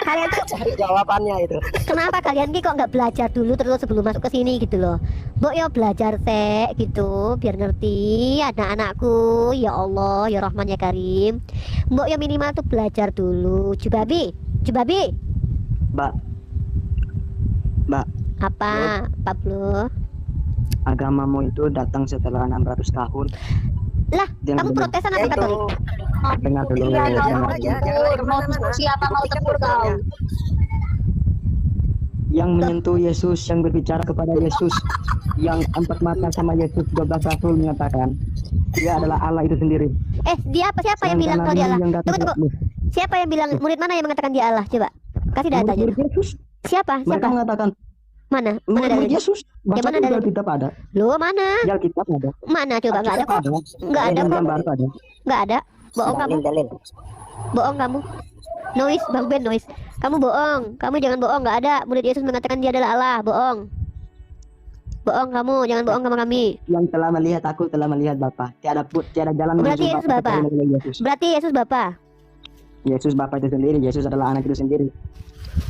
Kalian tuh Cari jawabannya itu. kenapa kalian ki kok nggak belajar dulu terus sebelum masuk ke sini gitu loh? Mbok yo belajar sek gitu biar ngerti anak-anakku. Ya Allah, ya Rahman ya Karim. Mbok yo minimal tuh belajar dulu. Jubabi. Mbak, Apa, Pablo? agamamu itu datang setelah 600 tahun. Lah, Dengar kamu dulu. Protestan atau Katolik? Dengar dulu. dengar dulu. Mau diskusi apa mau tempur kau? Yang menyentuh Yesus, yang berbicara kepada Yesus, yang empat mata sama Yesus, 12 rasul menyatakan dia adalah Allah itu sendiri. Dia apa? Siapa yang bilang kalau dia Allah? Yang datang Tunggu. Siapa yang bilang? Murid mana yang mengatakan dia Allah? Coba kasih datanya. murid Yesus. Siapa? Mereka mengatakan Mana murid dalilnya? Yesus. Baca mana di dalilnya? Alkitab ada. Loh, mana? Di Alkitab ada. Mana coba? Nggak ada kok. Nggak ada Yang kok. gambar ada. Nggak ada. Bohong kamu. Bohong kamu. Noise, Bang Ben, noise. Kamu bohong. Kamu jangan bohong. Nggak ada. Murid Yesus mengatakan dia adalah Allah. Bohong. Bohong kamu. Jangan bohong sama kami. Yang telah melihat aku telah melihat Bapa. Tiada jalan Berarti menuju Yesus Bapa Bapa. kecuali melalui Yesus. Berarti Yesus Bapa. Yesus Bapa itu sendiri. Yesus adalah anak itu sendiri.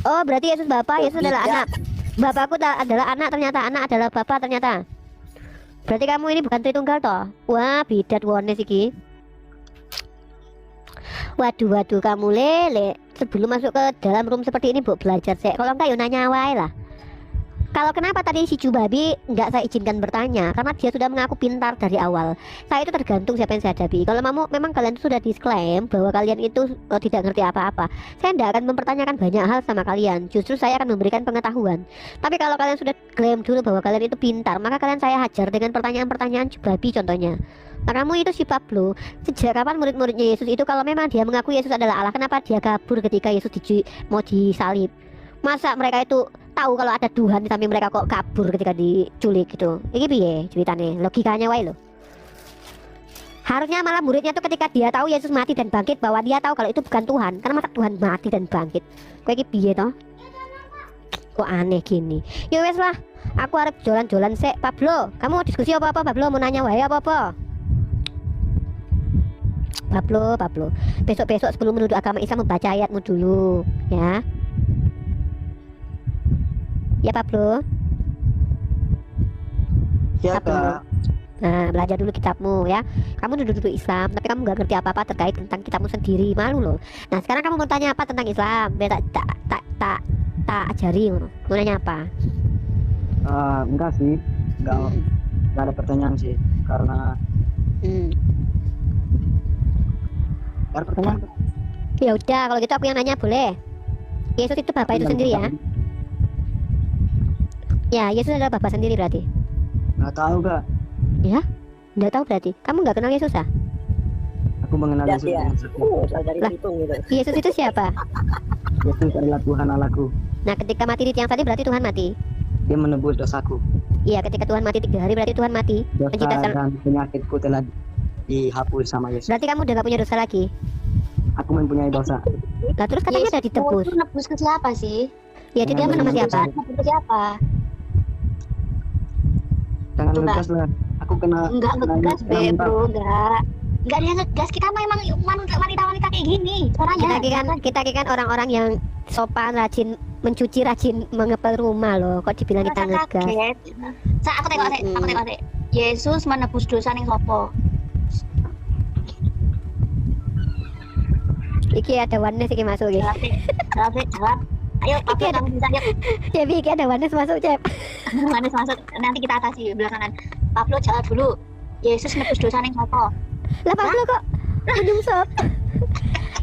Oh, berarti Yesus Bapa. Yesus adalah anak. Bapakku adalah anak, ternyata anak adalah Bapa ternyata. Berarti kamu ini bukan Tritunggal toh? Wah, bidat wone iki. Waduh, kamu lele. Sebelum masuk ke dalam room seperti ini, Bu, belajar sih. Kalau enggak, yo nanya wae lah. Kalau kenapa tadi si Cubabi nggak saya izinkan bertanya? Karena dia sudah mengaku pintar dari awal. Saya itu tergantung siapa yang saya hadapi. Kalau memang kalian itu sudah disclaim bahwa kalian itu tidak ngerti apa-apa, saya tidak akan mempertanyakan banyak hal sama kalian. Justru saya akan memberikan pengetahuan. Tapi kalau kalian sudah klaim dulu bahwa kalian itu pintar, maka kalian saya hajar dengan pertanyaan-pertanyaan Cubabi contohnya. Nah, kamu itu si Pablo, sejak kapan murid-muridnya Yesus itu kalau memang dia mengaku Yesus adalah Allah, kenapa dia kabur ketika Yesus mau disalib? Masa mereka itu tahu kalau ada Tuhan di samping mereka kok kabur ketika diculik gitu? Ini piye ceritanya? Logikanya wae lo. Harusnya malah muridnya tuh ketika dia tahu Yesus mati dan bangkit bahwa dia tahu kalau itu bukan Tuhan. Karena masa Tuhan mati dan bangkit? Kayak piye toh? Kok aneh gini? Ya wes lah. Aku harus jolan-jolan sek. Pablo, kamu mau diskusi apa-apa? Pablo mau nanya wae apa-apa? Pablo, besok-besok sebelum menuduh agama Islam membaca ayatmu dulu, ya. Ya Pablo. Ya Pablo. Kak. Nah, belajar dulu kitabmu ya. Kamu duduk-duduk Islam, tapi kamu nggak ngerti apa-apa terkait tentang kitabmu sendiri, malu loh. Nah, sekarang kamu mau tanya apa tentang Islam? Biar tak ajari, mau nanya apa? Enggak sih, enggak ada pertanyaan sih, karena Hmm. ada pertanyaan. Ya udah, kalau gitu aku yang nanya boleh. Yesus itu Bapak itu sendiri ya? Ya, Yesus adalah Bapak sendiri berarti. Nggak tahu Kak, Nggak tahu berarti. Kamu nggak kenal Yesus ah? aku mengenal Yesus dengan setia. Yesus itu siapa? Yesus adalah Tuhan Allahku. Nah, ketika mati di tiang salib berarti Tuhan mati. Dia menebus dosaku. Iya, ketika Tuhan mati 3 hari berarti Tuhan mati. Dosa Menciptakan. dan penyakitku telah dihapus sama Yesus. Berarti kamu udah gak punya dosa lagi. Aku mempunyai dosa. Lah terus katanya udah ditebus. Itu nebus ke siapa sih? Ya itu dia sama siapa? Nebus ke siapa? Jangan Coba. ngegas lah. Aku kena Enggak ngegas, kena minta. bro, enggak. Enggak dia ngegas, kita memang wanita-wanita kayak gini. Suaranya. Kita kan orang-orang yang sopan, rajin mencuci, rajin mengepel rumah loh. Kok dibilang kita ngegas? kaget. Aku tengok sih. Yesus menebus dosa ning sopo? Iki ada Wanes iki masuk iki. Jawab. Ayo, Pablo Iki ada- kamu bisa lihat. Ya Bi, iki ada Wanes masuk, Cep. Manis masuk. Nanti kita atasi belakangan. Pablo jawab dulu. Yesus nebus dosa ning sopo? Lah Pablo kok menyungsop.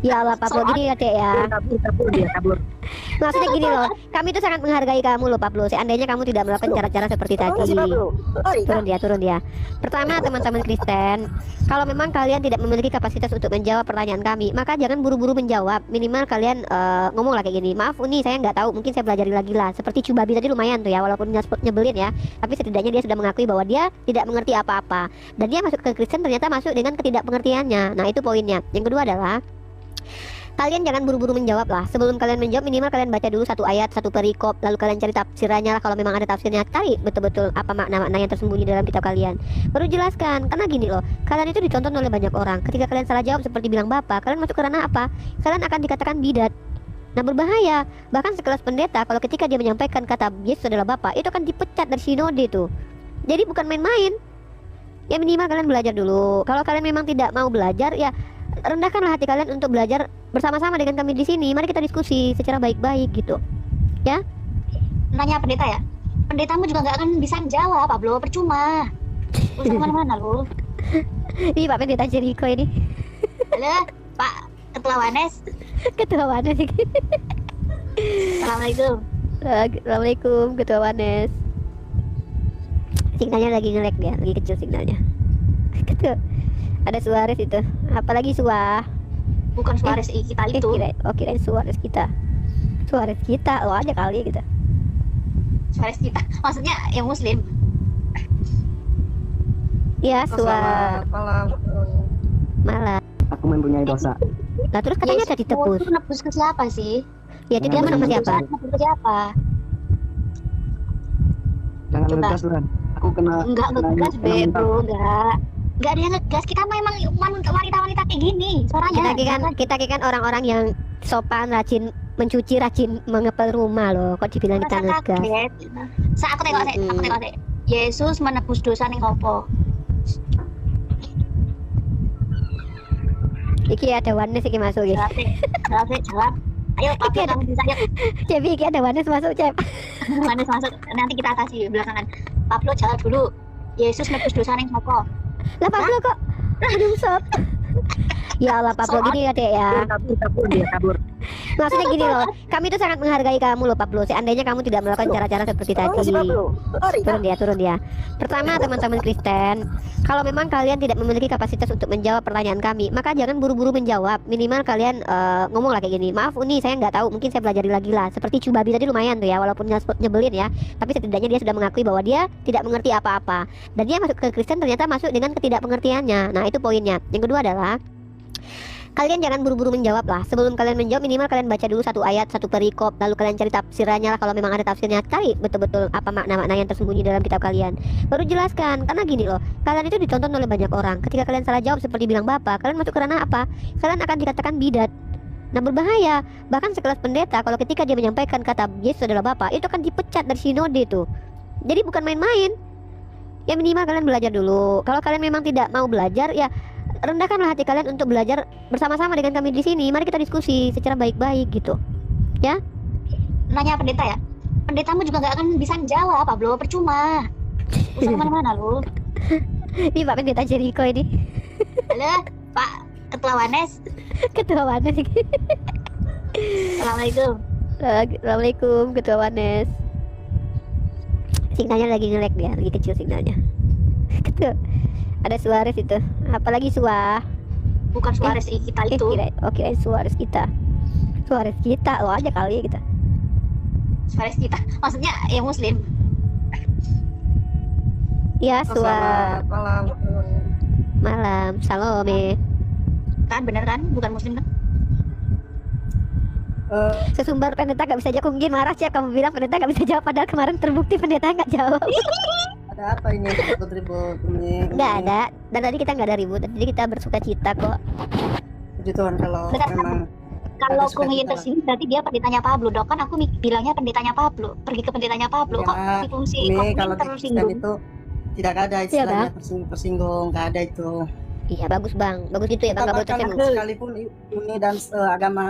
Ya Allah Pablo, gini ya Dek ya. kabur. Maksudnya gini loh, kami itu sangat menghargai kamu loh Pablo. Seandainya kamu tidak melakukan cara-cara seperti tadi. Turun dia. Pertama teman-teman Kristen, kalau memang kalian tidak memiliki kapasitas untuk menjawab pertanyaan kami, maka jangan buru-buru menjawab. Minimal kalian ngomong lah kayak gini. Maaf Uni, saya nggak tahu, mungkin saya pelajari lagi lah. Seperti Cubabi tadi lumayan tuh ya, walaupun nyebelin ya, tapi setidaknya dia sudah mengakui bahwa dia tidak mengerti apa-apa. Dan dia masuk ke Kristen ternyata masuk dengan ketidakpengertiannya. Nah itu poinnya. Yang kedua adalah kalian jangan buru-buru menjawab lah. Sebelum kalian menjawab, minimal kalian baca dulu satu ayat, satu perikop, lalu kalian cari tafsirannya lah. Kalau memang ada tafsirnya, cari betul-betul apa makna-makna yang tersembunyi dalam kitab kalian. Baru jelaskan, karena gini loh, kalian itu ditonton oleh banyak orang. Ketika kalian salah jawab seperti bilang bapak, kalian masuk ke ranah apa? Kalian akan dikatakan bidat. Nah berbahaya. Bahkan sekelas pendeta, kalau ketika dia menyampaikan kata Yesus adalah bapak, itu akan dipecat dari sinode tuh. Jadi bukan main-main. Ya minimal kalian belajar dulu. Kalau kalian memang tidak mau belajar, ya rendahkanlah hati kalian untuk belajar bersama-sama dengan kami di sini. Mari kita diskusi secara baik-baik gitu. Nanya pendeta ya? Pendetamu juga nggak akan bisa jawab, Pablo. Percuma. Usah kemana-mana lu. Ini Pak Pendeta Jericho ini. Halo, Pak Ketua Wanes. Ketua Wanes ini. Assalamualaikum. Assalamualaikum Ketua Wanes. Signalnya lagi nge-lag dia, lagi kecil signalnya. Ketua. Ada Suarez itu. Apalagi Bukan Suarez kita itu. kirain Suarez kita. Suarez kita, lo aja kali gitu. Suarez kita. Maksudnya yang Muslim. Iya, Suarez. Malah. Aku mempunyai dosa. Lah terus katanya udah ditebus. Itu nebus ke siapa sih? Ya itu dia Nah, sama siapa? Nebus ke siapa? Jangan Coba. ngegas lah. Aku kena Enggak ngegas, kena minta. bro, enggak. Enggak ada yang ngegas. Kita memang wanita-wanita kayak gini. Suaranya. Kita kan orang-orang yang sopan, rajin mencuci, rajin mengepel rumah loh. Kok dibilang kita Rasa ngegas? kaget. Aku tengok sih. Yesus menebus dosa ning sopo? Iki ada Wanes iki masuk iki. Jawab. Ayo, Pablo Iki ada- kamu bisa lihat. Cep, iki ada Wanes masuk, Cep. Manis masuk. Nanti kita atasi belakangan. Pablo jawab dulu. Yesus nebus dosa ning sopo? Lah Pablo kok menyungsop. Ya Allah Pablo, gini ya Dek ya. kabur. Maksudnya gini loh, kami itu sangat menghargai kamu loh Pablo. Seandainya kamu tidak melakukan cara-cara seperti tadi. Turun dia. Pertama teman-teman Kristen, kalau memang kalian tidak memiliki kapasitas untuk menjawab pertanyaan kami, maka jangan buru-buru menjawab. Minimal kalian ngomong lah kayak gini. Maaf Uni, saya nggak tahu, mungkin saya pelajari lagi lah. Seperti Cubabi tadi lumayan tuh ya, walaupun nyebelin ya, tapi setidaknya dia sudah mengakui bahwa dia tidak mengerti apa-apa. Dan dia masuk ke Kristen ternyata masuk dengan ketidakpengertiannya. Nah itu poinnya. Yang kedua adalah kalian jangan buru-buru menjawab lah. Sebelum kalian menjawab minimal kalian baca dulu satu ayat, satu perikop, lalu kalian cari tafsirannya lah. Kalau memang ada tafsirnya, cari betul-betul apa makna-makna yang tersembunyi dalam kitab kalian, baru jelaskan. Karena gini loh, kalian itu ditonton oleh banyak orang. Ketika kalian salah jawab seperti bilang bapak, kalian masuk ke ranah apa? Kalian akan dikatakan bidat. Nah berbahaya. Bahkan sekelas pendeta, kalau ketika dia menyampaikan kata Yesus adalah bapak, itu akan dipecat dari sinode itu. Jadi bukan main-main. Ya minimal kalian belajar dulu. Kalau kalian memang tidak mau belajar, ya rendahkanlah hati kalian untuk belajar bersama-sama dengan kami di sini. Mari kita diskusi secara baik-baik gitu. Ya? Nanya pendeta ya? Pendetamu juga gak akan bisa jawab, Pablo, percuma. Usah kemana-mana lu. Ini Pak Pendeta Jericho ini. Halo, Pak Ketua Wanes. Ketua Wanes. Assalamualaikum. Assalamualaikum Ketua Wanes. Signalnya lagi nge-lag dia, lagi kecil signalnya. Gitu. Ada Suarez itu. Apalagi Bukan Suarez sih, kita itu. Oke, Suarez kita. Suarez kita, lo aja kali kita. Suarez kita. Maksudnya yang muslim. Ya, Selamat malam. malam. Salome. Kan bener kan? Bukan muslim kan? Sesumbar pendeta gak bisa jawab. Mungkin marah sih kamu bilang pendeta gak bisa jawab, padahal kemarin terbukti pendeta gak jawab. Ada apa ini ribut-ribut ini? Gak ada. Dan tadi kita gak ada ribut. Jadi kita bersuka cita kok. Puji Tuhan kalau Benar, memang Kalau ada aku ingin sukacita. tersinggung berarti dia pendetanya Pablo, dok kan aku bilangnya pendetanya Pablo, pergi ke pendetanya Pablo kok Ya, di fungsi ini kok kalau di Kristen tersinggung. itu tidak ada Iya, istilahnya tersinggung, nggak ada itu. Iya bagus bang. Bagus gitu ya bang. Kita Gak boleh bahkan tersinggung. sekalipun Uni dan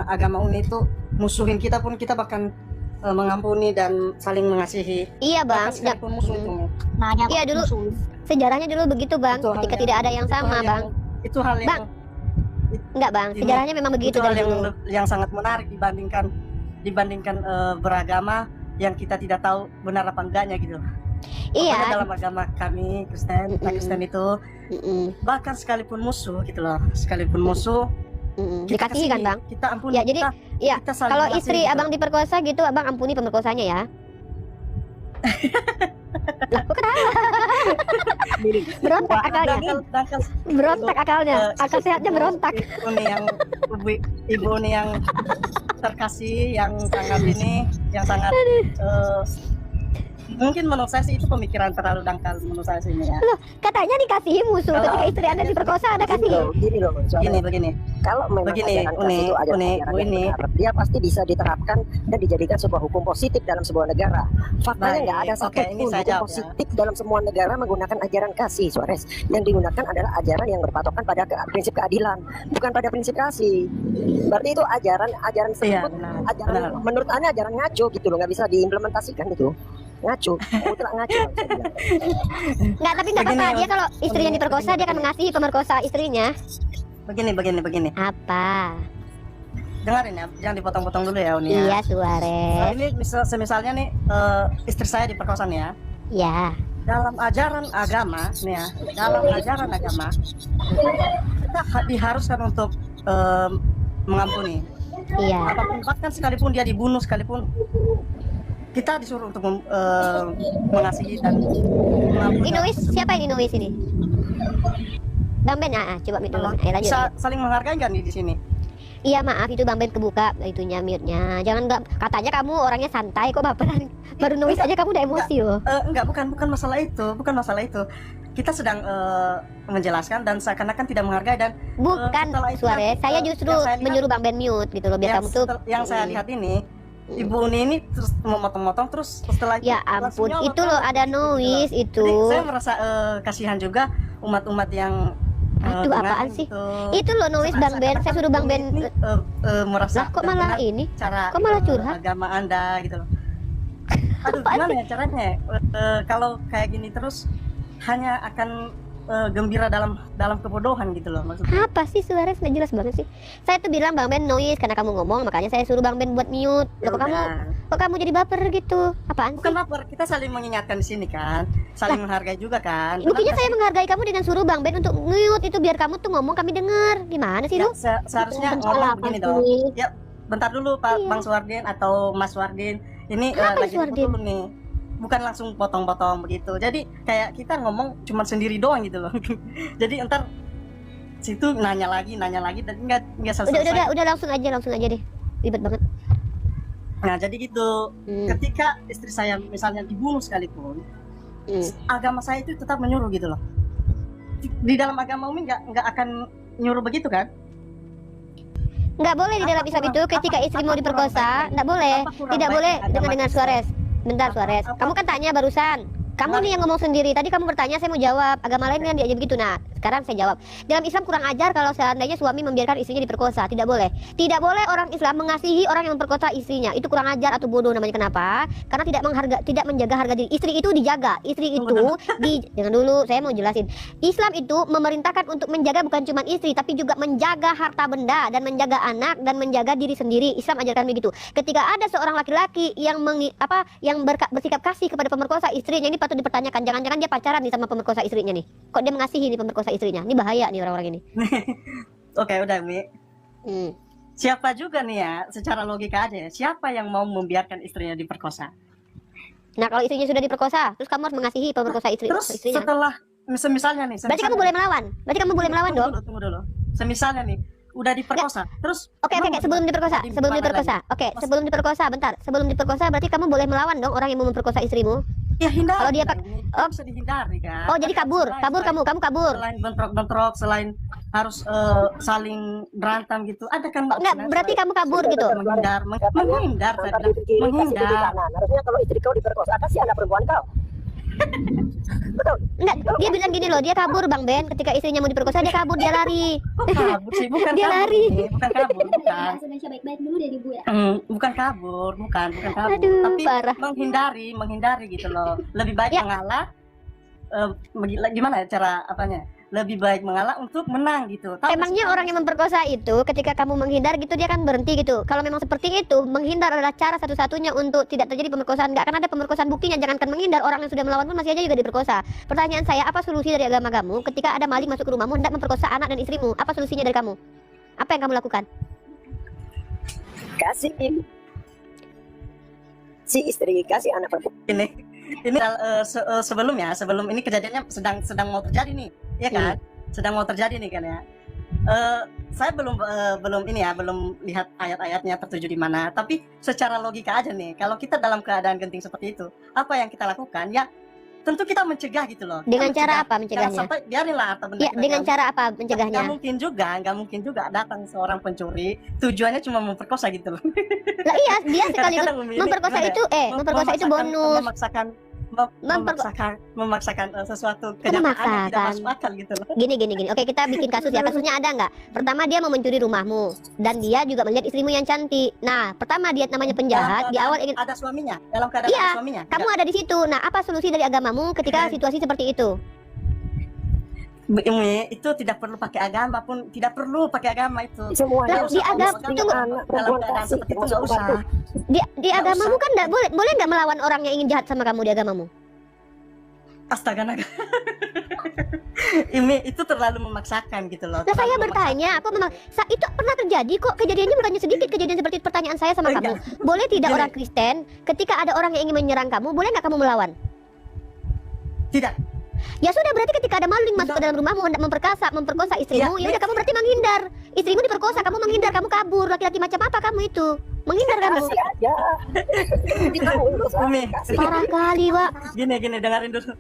agama Uni itu musuhin kita pun kita bahkan mengampuni dan saling mengasihi. Iya bang. Bahkan sekalipun musuh itu. Nanya Iya, kok dulu. musuh. Sejarahnya dulu begitu bang. Itu hal Ketika yang- tidak ada yang itu sama hal bang. Itu hal yang Bang, Enggak bang. Ini- Sejarahnya memang begitu itu hal dari yang dulu. yang sangat menarik dibandingkan beragama yang kita tidak tahu benar apa enggaknya gitu. Pokoknya Iya. dalam agama kami Kristen, kita Kristen itu bahkan sekalipun musuh gitu loh, sekalipun musuh kita Dikasihi kan kasihi, bang. kita ampuni, Ya, jadi, ya, kita saling Kalau mengasihi istri gitu. abang diperkosa gitu, abang ampuni pemerkosanya ya. Lah, kok ketawa? Berontak akalnya. Berontak akalnya. Akal sehatnya berontak. Ibu Uni yang terkasih, yang sangat mungkin menurut saya sih itu pemikiran terlalu dangkal menurut saya sih ini ya. Katanya dikasihi musuh. Kalau- Ketika istri anda diperkosa, anda kasih. Gini loh, soalnya Begini. kalau memang Begini, ajaran Uni, kasih itu ajaran Uni, yang Uni. benar, dia pasti bisa diterapkan dan dijadikan sebuah hukum positif dalam sebuah negara. Faktanya Baik, nggak ada oke, satu ini pun saya hukum jawab ya. positif dalam semua negara menggunakan ajaran kasih, Suarez. Yang digunakan adalah ajaran yang berpatokan pada prinsip keadilan, bukan pada prinsip kasih. Berarti itu ajaran Iya, tersebut, benar. ajaran benar. menurut Anda ajaran ngaco gitu loh, nggak bisa diimplementasikan gitu. Ngaco, mutlak ngaco. bisa bilang. Nggak, tapi nggak Begini, apa-apa. Dia kalau istrinya begini, diperkosa, dia akan mengasihi pemerkosa istrinya. Begini. Apa? Dengarin ya, jangan dipotong-potong dulu ya Uni Iya, ya. Suarez. Ini misalnya nih istri saya diperkosa nih ya. Ya. Dalam ajaran agama nih ya, kita diharuskan untuk mengampuni. Iya. Apapun, bahkan sekalipun dia dibunuh sekalipun kita disuruh untuk mengasihi dan mengampuni. Inuis, siapa ini Inuis ini? Bang Ben, coba mute dulu. Lanjut. Bisa saling menghargai kan di sini? Iya maaf, itu Bang Ben kebuka itunya mute-nya. Jangan nggak, katanya kamu orangnya santai kok baperan. Baru nulis aja kamu udah emosi loh. Enggak, bukan masalah itu. Kita sedang menjelaskan dan seakan-akan tidak menghargai dan Bukan setelah itu Suarez, saya yang justru saya lihat- menyuruh Bang Ben mute gitu loh biar kamu tuh. yang saya lihat ini Ibu Uni ini terus memotong-motong terus setelah Ya langsung ampun, nyolot, itu loh ada noise Jadi itu. saya merasa kasihan juga umat-umat yang Aduh, dengar apaan sih? gitu. Itu loh noise Bang Ben, saya suruh Bang Ben. Ini, merasa Lah kok dan malah benar ini? cara Kok malah curhat? agama Anda gitu loh. Aduh, gimana ya caranya? Kalau kayak gini terus hanya akan gembira dalam kebodohan gitu loh maksudnya. Apa sih Suarez, nggak jelas banget sih. Saya tuh bilang Bang Ben noise karena kamu ngomong, makanya saya suruh Bang Ben buat mute. Loh, kok kamu jadi baper gitu? Apaan Bukan sih? baper, kita saling mengingatkan di sini kan, saling menghargai juga kan. Buktinya saya menghargai kamu dengan suruh Bang Ben untuk mute itu biar kamu tuh ngomong kami dengar. Gimana sih Ya, lu? seharusnya Salah ngomong begini apa dong. sih? Ya, bentar dulu Pak Iya. Bang Suwardin atau Mas Suwardin. Ini Kenapa lagi Suwardin? dulu nih. Bukan langsung potong-potong begitu. Jadi kayak kita ngomong cuma sendiri doang gitu loh. Jadi entar situ nanya lagi dan nggak selesai. Udah langsung aja deh. Ribet banget. Nah jadi gitu, ketika istri saya misalnya dibunuh sekalipun, agama saya itu tetap menyuruh gitu loh. Di dalam agama Umi nggak akan nyuruh begitu kan? Nggak boleh di dalam Islam itu ketika istri mau diperkosa, nggak boleh. Tidak boleh dengan Suarez. Bentar Suarez, kamu kan tanya barusan. Kamu nih yang ngomong sendiri. Tadi kamu bertanya, saya mau jawab. Agama lain kan diajar begitu. Nah, sekarang saya jawab. Dalam Islam kurang ajar kalau seandainya suami membiarkan istrinya diperkosa. Tidak boleh. Tidak boleh orang Islam mengasihi orang yang memperkosa istrinya. Itu kurang ajar atau bodoh namanya. Kenapa? Karena tidak menjaga harga diri. Istri itu dijaga. Istri itu jangan dulu, saya mau jelasin. Islam itu memerintahkan untuk menjaga bukan cuma istri, tapi juga menjaga harta benda dan menjaga anak dan menjaga diri sendiri. Islam ajarkan begitu. Ketika ada seorang laki-laki yang bersikap kasih kepada pemerkosa istrinya, ini patut dipertanyakan. Jangan-jangan dia pacaran nih sama pemerkosa istrinya nih. Kok dia mengasihi nih pemerkosa istrinya? Ini bahaya nih orang-orang ini. Oke, udah Mi. Siapa juga nih ya, secara logika aja ya, siapa yang mau membiarkan istrinya diperkosa? Nah, kalau istrinya sudah diperkosa, terus kamu harus mengasihi pemerkosa istrinya. Setelah misalnya nih, berarti kamu boleh melawan. Berarti kamu boleh melawan dong. Tunggu dulu. Semisalnya nih, udah diperkosa. Terus Oke, sebelum diperkosa. Sebelum diperkosa berarti kamu boleh melawan dong orang yang mau memperkosa istrimu. Ya hindari. Kalau dia bisa dihindari kan. Oh, jadi kabur. Kamu kabur. Selain bentrok-bentrok, selain harus saling berantem gitu. Ada kan Mbak? Enggak, berarti kamu kabur gitu. Menghindar. Harusnya kalau istri kau diperkosa, kasih anak perempuan kau. Betul. Enggak, dia bilang gini loh, dia kabur Bang Ben ketika istrinya mau diperkosa, dia kabur, dia lari. Kabur sih, bukan dia kabur. lari. Bukan kabur, bukan. Baik-baik dulu dari Bu ya. Bukan kabur. Aduh, Tapi parah. menghindari gitu loh. Lebih baik mengalah. Gimana ya cara apanya? Lebih baik mengalah untuk menang gitu. Emangnya orang yang memperkosa itu ketika kamu menghindar gitu dia kan berhenti gitu. Kalau memang seperti itu, menghindar adalah cara satu-satunya untuk tidak terjadi pemerkosaan. Nggak akan ada pemerkosaan, buktinya jangankan menghindar, orang yang sudah melawan pun masih aja juga diperkosa. Pertanyaan saya, apa solusi dari agama kamu ketika ada maling masuk ke rumahmu hendak memperkosa anak dan istrimu? Apa solusinya dari kamu? Apa yang kamu lakukan? Kasih si istri, kasih anak perempuan. Ini sebelum ini kejadiannya sedang mau terjadi nih, ya kan? Sedang mau terjadi nih kan ya. Saya belum lihat ayat-ayatnya tertuju di mana. Tapi secara logika aja nih, kalau kita dalam keadaan genting seperti itu, apa yang kita lakukan? Ya tentu kita mencegah gitu loh. Dengan cara apa mencegahnya? Sampai biarinlah harta benda. Ya, dengan cara apa mencegahnya? Nggak mungkin juga datang seorang pencuri tujuannya cuma memperkosa gitu loh. Lah iya, dia sekaligus memperkosa itu bonus. Memaksakan sesuatu kenyataan yang tidak masuk akal gitu loh. Gini. Oke, kita bikin kasus ya. Kasusnya ada nggak? Pertama dia mau mencuri rumahmu dan dia juga melihat istrimu yang cantik. Nah, pertama dia namanya penjahat. Di awal ingin ada suaminya dalam keadaan ada suaminya. Kamu ada di situ. Nah, apa solusi dari agamamu ketika situasi seperti itu? Itu tidak perlu pakai agama pun, tidak perlu pakai agama itu. Nah, di agama dalam keadaan seperti itu nggak usah. Di agamamu kan nggak boleh nggak melawan orang yang ingin jahat sama kamu di agamamu. Astaga naga. Ini itu terlalu memaksakan gitu loh. Nah, saya bertanya, aku memang itu pernah terjadi kok, kejadiannya bukannya sedikit kejadian seperti pertanyaan saya sama kamu. Boleh tidak orang Kristen ketika ada orang yang ingin menyerang kamu, boleh nggak kamu melawan? Tidak. Ya sudah, berarti ketika ada maling masuk ke dalam rumahmu hendak memperkosa istrimu, ya udah kamu berarti menghindar. Istrimu diperkosa, kamu menghindar, kamu kabur. Laki-laki macam apa kamu itu? Menghindar kamu. Parah kali, Wak. Gini dengerin dulu.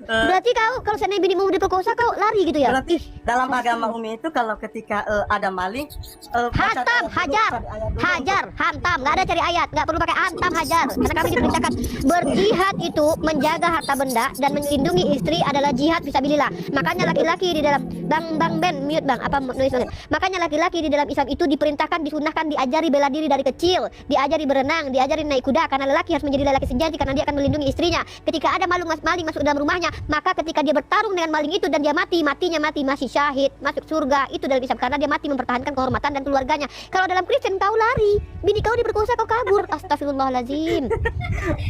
Berarti kau kalau seandainya binimu diperkosa kau lari gitu ya? Berarti dalam agama Umi itu kalau ketika ada maling hantam, hantam, nggak ada cari ayat, nggak perlu pakai hantam, hajar. Karena kami diperintahkan berjihad itu menjaga harta benda dan melindungi istri adalah jihad fisabilillah. Makanya laki-laki di dalam Bang Ben mute Bang, apa nulis banget. Makanya laki-laki di dalam Islam itu diperintahkan, disunahkan, diajari bela diri dari kecil, diajari berenang, diajari naik kuda, karena lelaki harus menjadi lelaki sejati karena dia akan melindungi istrinya. Ketika ada maling masuk dalam rumahnya, maka ketika dia bertarung dengan maling itu dan dia matinya masih syahid, masuk surga. Itu dalam Islam karena dia mati mempertahankan kehormatan dan keluarganya. Kalau dalam Kristen kau lari, bini kau diperkosa kau kabur. Astagfirullahalazim.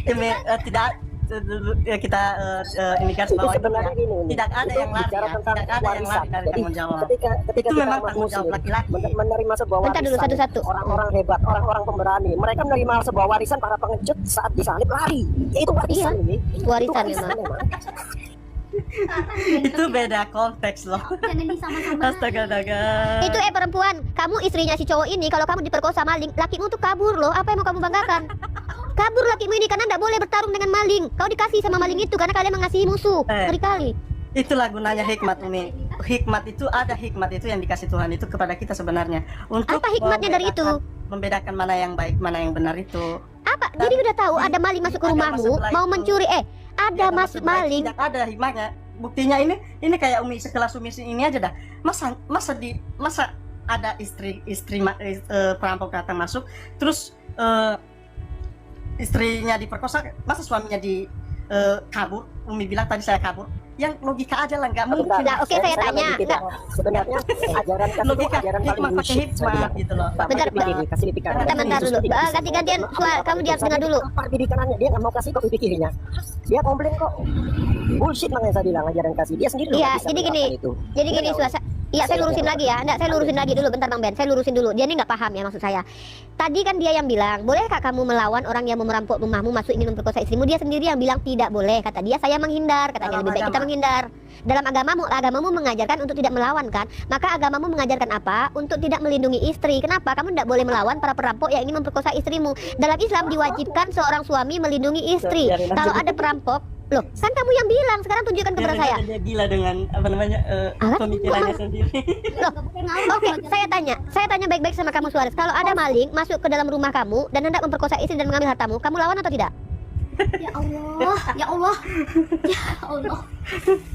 Ini tidak kita ini kan bahwa tidak ada yang lari, tidak ada yang lari dari tanggung jawab. Ketika itu memang tanggung jawab laki-laki. Menerima sebuah warisan. Bentar dulu, satu-satu. Orang-orang hebat, orang-orang pemberani, mereka menerima sebuah warisan para pengecut saat disalib lari. Itu warisan ini. Warisan memang. Itu beda konteks loh. Jangan disama-samain. Astaga, Itu perempuan, kamu istrinya si cowok ini, kalau kamu diperkosa maling, lakimu tuh kabur loh. Apa yang mau kamu banggakan? Kabur lakimu ini karena nggak boleh bertarung dengan maling. Kau dikasih sama maling itu karena kalian mengasihi musuh. Ngeri kali. Itulah gunanya hikmat, Umi. Hikmat itu ada, hikmat itu yang dikasih Tuhan itu kepada kita sebenarnya. Untuk Apa hikmatnya dari itu? Membedakan mana yang baik, mana yang benar itu. Apa? Jadi udah tahu ada maling masuk ke Ada rumahmu, maksud mau lain. mencuri. Ada Ada masuk maksud lain, maling. tidak ada hikmahnya. Buktinya ini kayak Umi sekelas Umi ini aja dah. Masa ada istri perampok datang masuk, terus istrinya diperkosa, masa suaminya kabur? Umi bilang tadi saya kabur. Yang logika aja lah, nggak mungkin. Nah, oke, saya tanya. Nggak. Sebenarnya ajaran kasih itu Logika ajaran paling hikmah pakai hikmah gitu loh. Bentar, kasih dipikiran. Bentar dulu. Ganti-gantian kamu diam dengar dulu. Apa dipikirannya, dia nggak mau kasih kok dipikirnya. Dia komplain kok. Bullshit makanya saya bilang ajaran kasih. Dia sendiri Iya, nggak bisa jadi gini. melakukan itu. Jadi gini, iya, saya lurusin lagi ya. Enggak, saya lurusin lagi dulu, bentar Bang Ben. Saya lurusin dulu. Dia ini nggak paham ya maksud saya. Tadi kan dia yang bilang, bolehkah kamu melawan orang yang mau merampok rumahmu, masuk ingin memperkosa istrimu? Dia sendiri yang bilang tidak boleh. Kata dia, saya menghindar. Katanya lebih baik kita menghindar. Dalam agamamu mengajarkan untuk tidak melawan kan? Maka agamamu mengajarkan apa? Untuk tidak melindungi istri. Kenapa? Kamu tidak boleh melawan para perampok yang ingin memperkosa istrimu. Dalam Islam diwajibkan seorang suami melindungi istri. Kalau ada perampok, loh, kan kamu yang bilang. Sekarang tunjukkan kepada saya. Dia gila dengan pemikirannya sendiri. Loh, oke, saya tanya baik-baik sama kamu Suarez. Kalau ada maling masuk ke dalam rumah kamu dan hendak memperkosa istri dan mengambil hartamu, kamu lawan atau tidak? Ya Allah, ya Allah, ya Allah.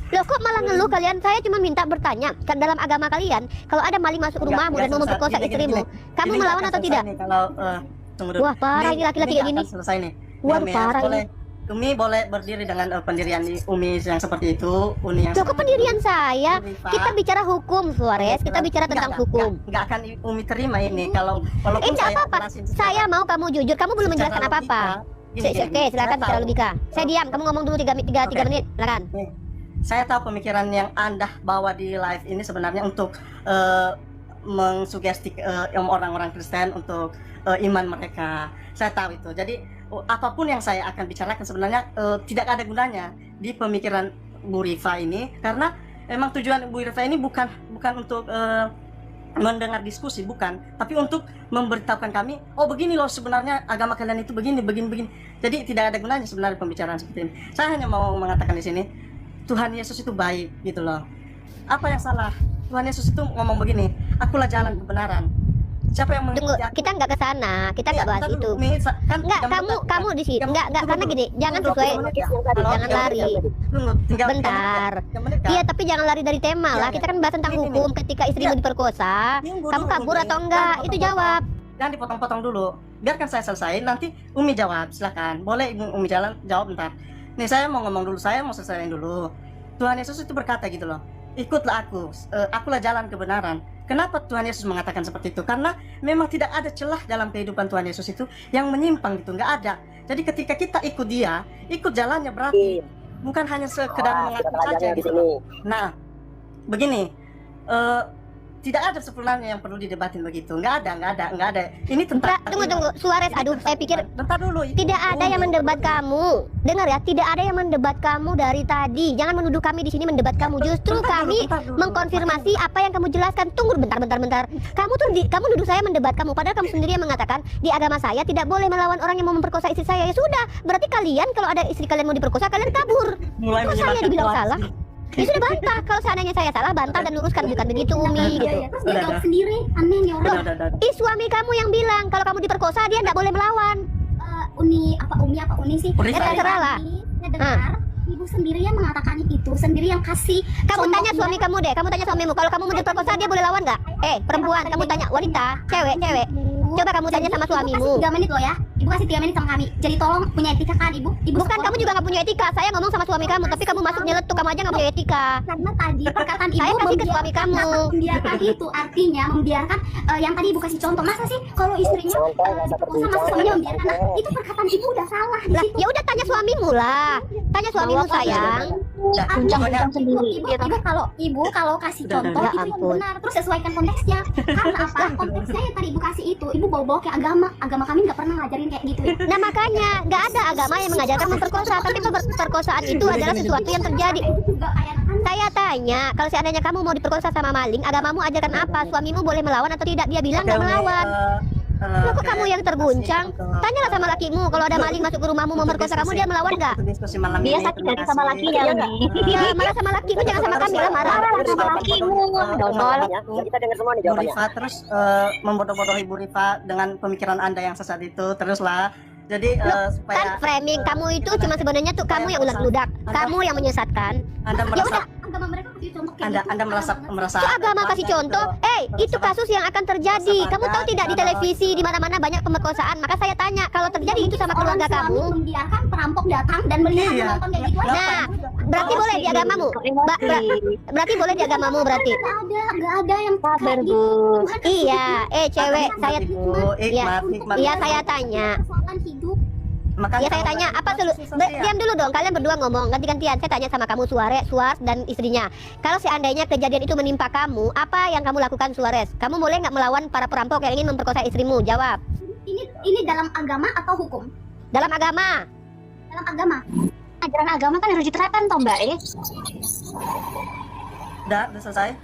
Loh, kok malah ngeluh kalian? Saya cuma minta bertanya, kan dalam agama kalian, kalau ada maling masuk ke rumahmu dan mau memperkosa istrimu, kamu melawan atau tidak? Tunggu dulu. Wah, parah ini laki-laki kayak gini. Selesai nih. Waduh, Umi, parah boleh, Umi boleh berdiri dengan pendirian Umi yang seperti itu. Umi yang Loh, kok pendirian saya? Rifa. Kita bicara hukum, Suarez. Kita bicara tentang hukum. Nggak akan Umi terima ini kalau walaupun Tidak saya apa-apa. jelasin Saya mau kamu jujur. Kamu belum menjelaskan secara apa-apa. logika. Gini, Oke, silakan bicara logika. Saya diam. Kamu ngomong dulu 3 Oke. menit. Silakan. Saya tahu pemikiran yang Anda bawa di live ini sebenarnya untuk mengsugesti orang-orang Kristen untuk iman mereka. Saya tahu itu. Jadi apapun yang saya akan bicarakan sebenarnya tidak ada gunanya di pemikiran Bu Rifa ini, karena memang tujuan Bu Rifa ini bukan untuk mendengar diskusi, bukan, tapi untuk memberitahukan kami, oh begini loh sebenarnya agama kalian itu begini. Jadi tidak ada gunanya sebenarnya pembicaraan seperti ini. Saya hanya mau mengatakan di sini, Tuhan Yesus itu baik gitu loh. Apa yang salah? Tuhan Yesus itu ngomong begini, akulah jalan kebenaran. Siapa yang Tunggu, mengikuti aku? kita nggak ke sana. Kita nggak bahas itu. Kan Enggak, kamu di sini. Enggak, karena gini, jangan sesuai. Jangan lari. Bentar. Iya, tapi jangan lari dari tema lah. Kita kan bahas tentang hukum. Ketika istrimu diperkosa, kamu kabur atau enggak? Itu jawab. Jangan dipotong-potong dulu. Biarkan saya selesai. Nanti Umi jawab. Silakan. Boleh Umi jawab bentar. Nih saya mau ngomong dulu. Saya mau selesaiin dulu. Tuhan Yesus itu berkata gitu loh. Ikutlah aku. Akulah jalan kebenaran. Kenapa Tuhan Yesus mengatakan seperti itu? Karena memang tidak ada celah dalam kehidupan Tuhan Yesus itu yang menyimpang gitu, nggak ada. Jadi ketika kita ikut dia, ikut jalannya berarti bukan hanya sekedar mengaku saja gitu. Nah, begini, tidak ada sebenarnya yang perlu didebatin begitu. Nggak ada. Ini tentang Tunggu, Suarez. Aduh, saya pikir bentar dulu. tidak ada yang mendebat kamu. Dengar ya, tidak ada yang mendebat kamu dari tadi. Jangan menuduh kami di sini mendebat kamu. Justru kami mengkonfirmasi apa yang kamu jelaskan. Tunggu bentar. Kamu nuduh saya mendebat kamu, padahal kamu sendiri yang mengatakan di agama saya tidak boleh melawan orang yang mau memperkosa istri saya. Ya sudah, berarti kalian kalau ada istri kalian mau diperkosa, kalian kabur. Mulai Kok saya dibilang salah? Ya sudah, bantah. Kalau seandainya saya salah, bantah dan luruskan, bukan begitu Umi gitu. Terus dia jawab sendiri, aneh nih orang. Suami kamu yang bilang kalau kamu diperkosa dia tidak boleh melawan. Umi sih? Terserah lah. Saya dengar ibu sendiri yang mengatakan itu, sendiri yang kasih. Kamu tanya contohnya. suami kamu deh, kamu tanya suamimu, kalau kamu mau diperkosa dia boleh lawan nggak? Perempuan, kamu tanya wanita, cewek. Coba kamu tanya sama suamimu. Ibu kasih 3 menit loh ya. Ibu kasih 3 menit sama kami. Jadi tolong punya etika kan ibu? Bukan, kamu juga nggak punya etika. Saya ngomong sama suami kamu, tapi kamu masuk nyeletuk, kamu aja nggak punya etika. Karena tadi perkataan ibu Saya kasih ke suami kamu. membiarkan itu artinya membiarkan yang tadi ibu kasih contoh. Masa sih kalau istrinya diperkosa masa suaminya membiarkan? Nah, itu perkataan ibu udah salah di Lah, situ. ya udah tanya suamimu lah. Tanya suamimu sayang. Ya, Guncang-guncang sendiri. Ibu kalau kasih Udah, contoh udah. itu Ya yang ampun. benar, terus sesuaikan konteksnya. Karena apa? Konteksnya yang tadi ibu kasih itu, ibu bawa-bawa ke agama kami nggak pernah ngajarin kayak gitu. Nah makanya nggak ada agama yang mengajarkan memperkosa, tapi perkosaan itu adalah sesuatu yang terjadi. Itu juga kayak Saya tanya, kalau seandainya kamu mau diperkosa sama maling, agamamu ajarkan apa? Suamimu boleh melawan atau tidak? Dia bilang nggak melawan. Loh, kok kamu yang terguncang? Tanyalah sama lakimu, kalau ada maling masuk ke rumahmu memperkosa kamu, dia melawan nggak? Diskusi malam dia ini, sakit terima hati sama kasih. lakinya Uni. Iya, marah sama lakimu, jangan sama kami lah, marah. Sama lakimu, dodol. Kita dengar semua nih Bu jawabannya. Rifa terus membodoh-bodohi Bu Rifa dengan pemikiran Anda yang sesat itu, teruslah. Jadi Kan supaya framing kamu itu cuma sebenarnya tuh kamu yang ulat-ludak, kamu yang menyesatkan. Anda Ya merasa udah, Agama mereka kasih contoh kayak Anda gitu. Anda merasa itu agama kasih contoh. Itu kasus yang akan terjadi. Kamu tahu tidak di televisi di mana-mana banyak pemerkosaan. Maka saya tanya, kalau terjadi itu sama keluarga Orang suami kamu, membiarkan perampok datang dan melihat Iya. menonton kayak gitu aja. nah, berarti boleh di agamamu. Berarti boleh di agamamu berarti. Nggak ada yang kayak gitu. Tuhan kasih Iya, cewek saya Bu, hikmat. Iya, saya tanya. persoalan hidup. Ya Makanya saya kalau tanya ada apa diskusi sosial. diam dulu dong, kalian berdua ngomong ganti-gantian. Saya tanya sama kamu Suarez dan istrinya. Kalau seandainya kejadian itu menimpa kamu, apa yang kamu lakukan Suarez? Kamu boleh nggak melawan para perampok yang ingin memperkosa istrimu? Jawab. Ini dalam agama atau hukum? Dalam agama. Dalam agama. Ajaran agama kan harus diterapkan toh Mbak. Udah selesai.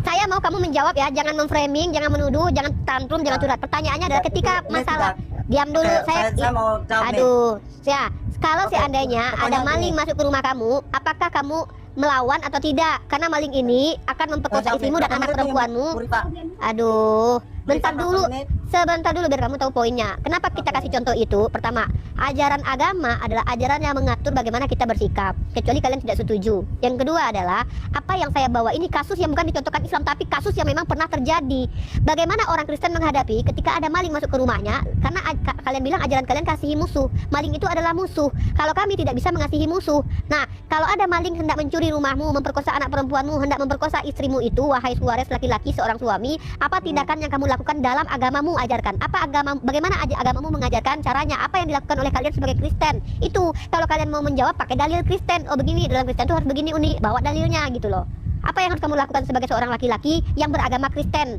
Saya mau kamu menjawab ya, jangan memframing, jangan menuduh, jangan tantrum, jangan curhat. Pertanyaannya adalah ketika Ini masalah. tidak. Diam dulu, Oke, saya mau jawab nih. Aduh, ya. Kalau Oke, seandainya pokoknya ada maling gini. masuk ke rumah kamu, apakah kamu melawan atau tidak? Karena maling ini akan memperkosa Jawab nih, istrimu dan berapa anak menit nih, perempuanmu. Bu Rifa? Aduh, bentar Berapa dulu. menit? Sebentar dulu biar kamu tahu poinnya. Kenapa kita kasih contoh itu? Pertama, ajaran agama adalah ajaran yang mengatur bagaimana kita bersikap, kecuali kalian tidak setuju. Yang kedua adalah apa yang saya bawa ini kasus yang bukan dicontohkan Islam, tapi kasus yang memang pernah terjadi. Bagaimana orang Kristen menghadapi ketika ada maling masuk ke rumahnya? Karena kalian bilang ajaran kalian kasihi musuh. Maling itu adalah musuh. Kalau kami tidak bisa mengasihi musuh. Nah, kalau ada maling hendak mencuri rumahmu, memperkosa anak perempuanmu, hendak memperkosa istrimu itu, wahai Suarez laki-laki seorang suami, apa tindakan yang kamu lakukan dalam agamamu? Ajarkan apa agama, bagaimana agamamu mengajarkan caranya, apa yang dilakukan oleh kalian sebagai Kristen itu. Kalau kalian mau menjawab pakai dalil Kristen, oh begini dalam Kristen itu harus begini, Uni, bawa dalilnya gitu loh. Apa yang harus kamu lakukan sebagai seorang laki-laki yang beragama Kristen?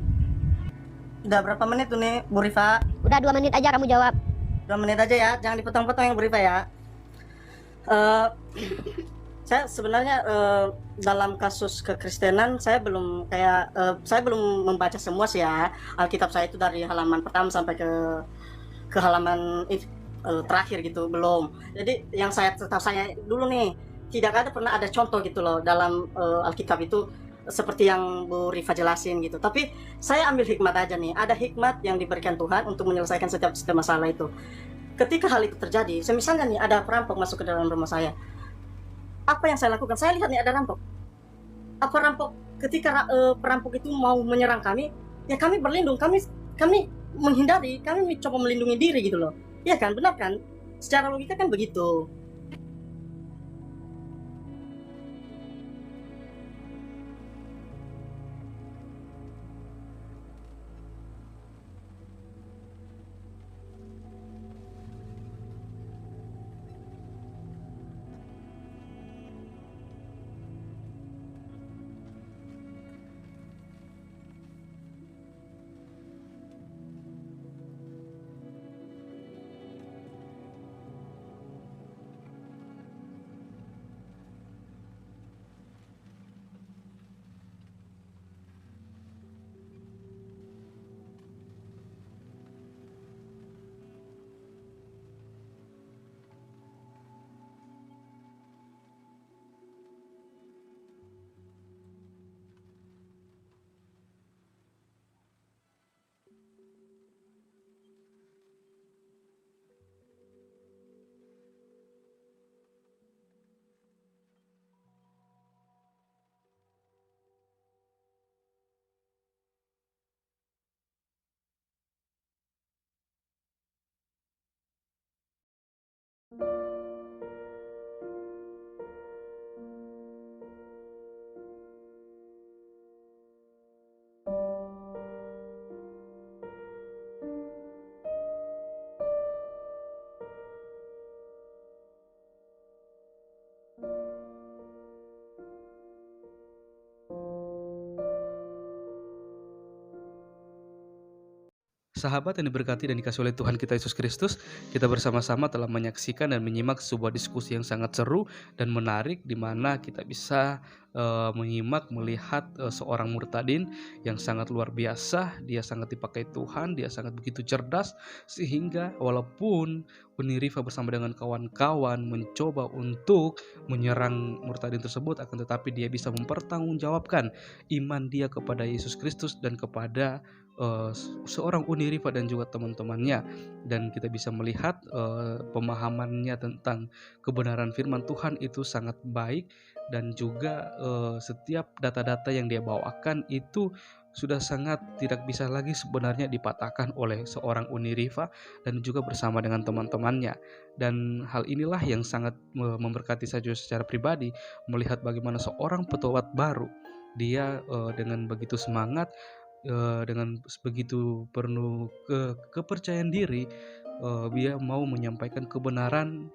Udah berapa menit tuh nih Bu Rifa? Udah 2 menit aja kamu jawab. 2 menit aja ya, jangan dipotong-potong yang Bu Rifa ya. Saya sebenarnya dalam kasus kekristenan saya belum saya belum membaca semua sih ya. Alkitab saya itu dari halaman pertama sampai ke halaman terakhir gitu, belum. Jadi yang setahu saya dulu nih, tidak pernah ada contoh gitu loh dalam Alkitab itu seperti yang Bu Rifa jelasin gitu. Tapi saya ambil hikmat aja nih. Ada hikmat yang diberikan Tuhan untuk menyelesaikan setiap masalah itu. Ketika hal itu terjadi, misalnya nih ada perampok masuk ke dalam rumah saya. Apa yang saya lakukan? Saya lihat nih ada rampok. Apa rampok ketika perampok itu mau menyerang kami, ya kami berlindung, kami menghindari, kami mencoba melindungi diri gitu loh. Iya kan, benar kan? Secara logika kan begitu. Sahabat yang diberkati dan dikasihi oleh Tuhan kita Yesus Kristus, kita bersama-sama telah menyaksikan dan menyimak sebuah diskusi yang sangat seru dan menarik, di mana kita bisa menyimak, melihat seorang murtadin yang sangat luar biasa. Dia sangat dipakai Tuhan, dia sangat begitu cerdas, sehingga walaupun Uni Riva bersama dengan kawan-kawan mencoba untuk menyerang murtadin tersebut, akan tetapi dia bisa mempertanggungjawabkan iman dia kepada Yesus Kristus dan kepada seorang Uni Riva dan juga teman-temannya, dan kita bisa melihat pemahamannya tentang kebenaran firman Tuhan itu sangat baik, dan juga setiap data-data yang dia bawakan itu sudah sangat tidak bisa lagi sebenarnya dipatahkan oleh seorang Uni Riva dan juga bersama dengan teman-temannya. Dan hal inilah yang sangat memberkati saya secara pribadi, melihat bagaimana seorang petobat baru, dia dengan begitu semangat, dengan begitu penuh kepercayaan diri, dia mau menyampaikan kebenaran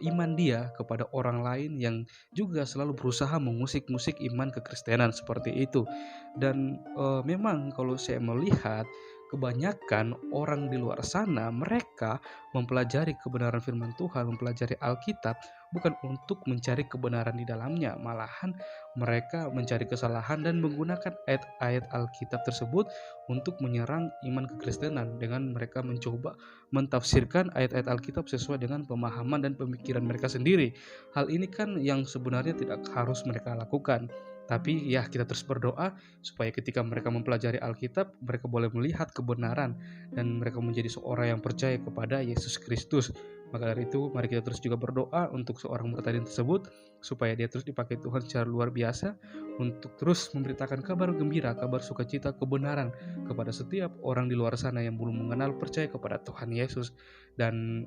iman dia kepada orang lain yang juga selalu berusaha mengusik-musik iman kekristenan seperti itu. Dan memang kalau saya melihat kebanyakan orang di luar sana, mereka mempelajari kebenaran firman Tuhan, mempelajari Alkitab bukan untuk mencari kebenaran di dalamnya, malahan mereka mencari kesalahan dan menggunakan ayat-ayat Alkitab tersebut untuk menyerang iman kekristenan, dengan mereka mencoba mentafsirkan ayat-ayat Alkitab sesuai dengan pemahaman dan pemikiran mereka sendiri. Hal ini kan yang sebenarnya tidak harus mereka lakukan. Tapi ya, kita terus berdoa supaya ketika mereka mempelajari Alkitab, mereka boleh melihat kebenaran dan mereka menjadi seorang yang percaya kepada Yesus Kristus. Maka dari itu, mari kita terus juga berdoa untuk seorang murtadin tersebut, supaya dia terus dipakai Tuhan secara luar biasa untuk terus memberitakan kabar gembira, kabar sukacita, kebenaran kepada setiap orang di luar sana yang belum mengenal percaya kepada Tuhan Yesus. Dan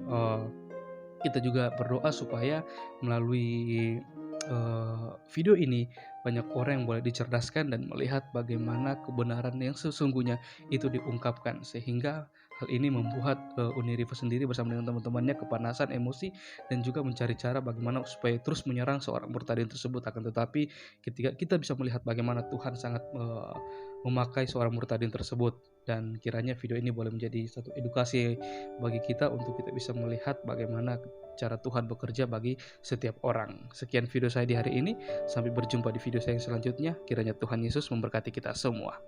kita juga berdoa supaya melalui video ini banyak orang yang boleh dicerdaskan dan melihat bagaimana kebenaran yang sesungguhnya itu diungkapkan, sehingga hal ini membuat Uni Riva sendiri bersama dengan teman-temannya kepanasan emosi dan juga mencari cara bagaimana supaya terus menyerang seorang murtadin tersebut. Akan tetapi ketika kita bisa melihat bagaimana Tuhan sangat memakai seorang murtadin tersebut, dan kiranya video ini boleh menjadi satu edukasi bagi kita untuk kita bisa melihat bagaimana cara Tuhan bekerja bagi setiap orang. Sekian video saya di hari ini, sampai berjumpa di video saya yang selanjutnya. Kiranya Tuhan Yesus memberkati kita semua.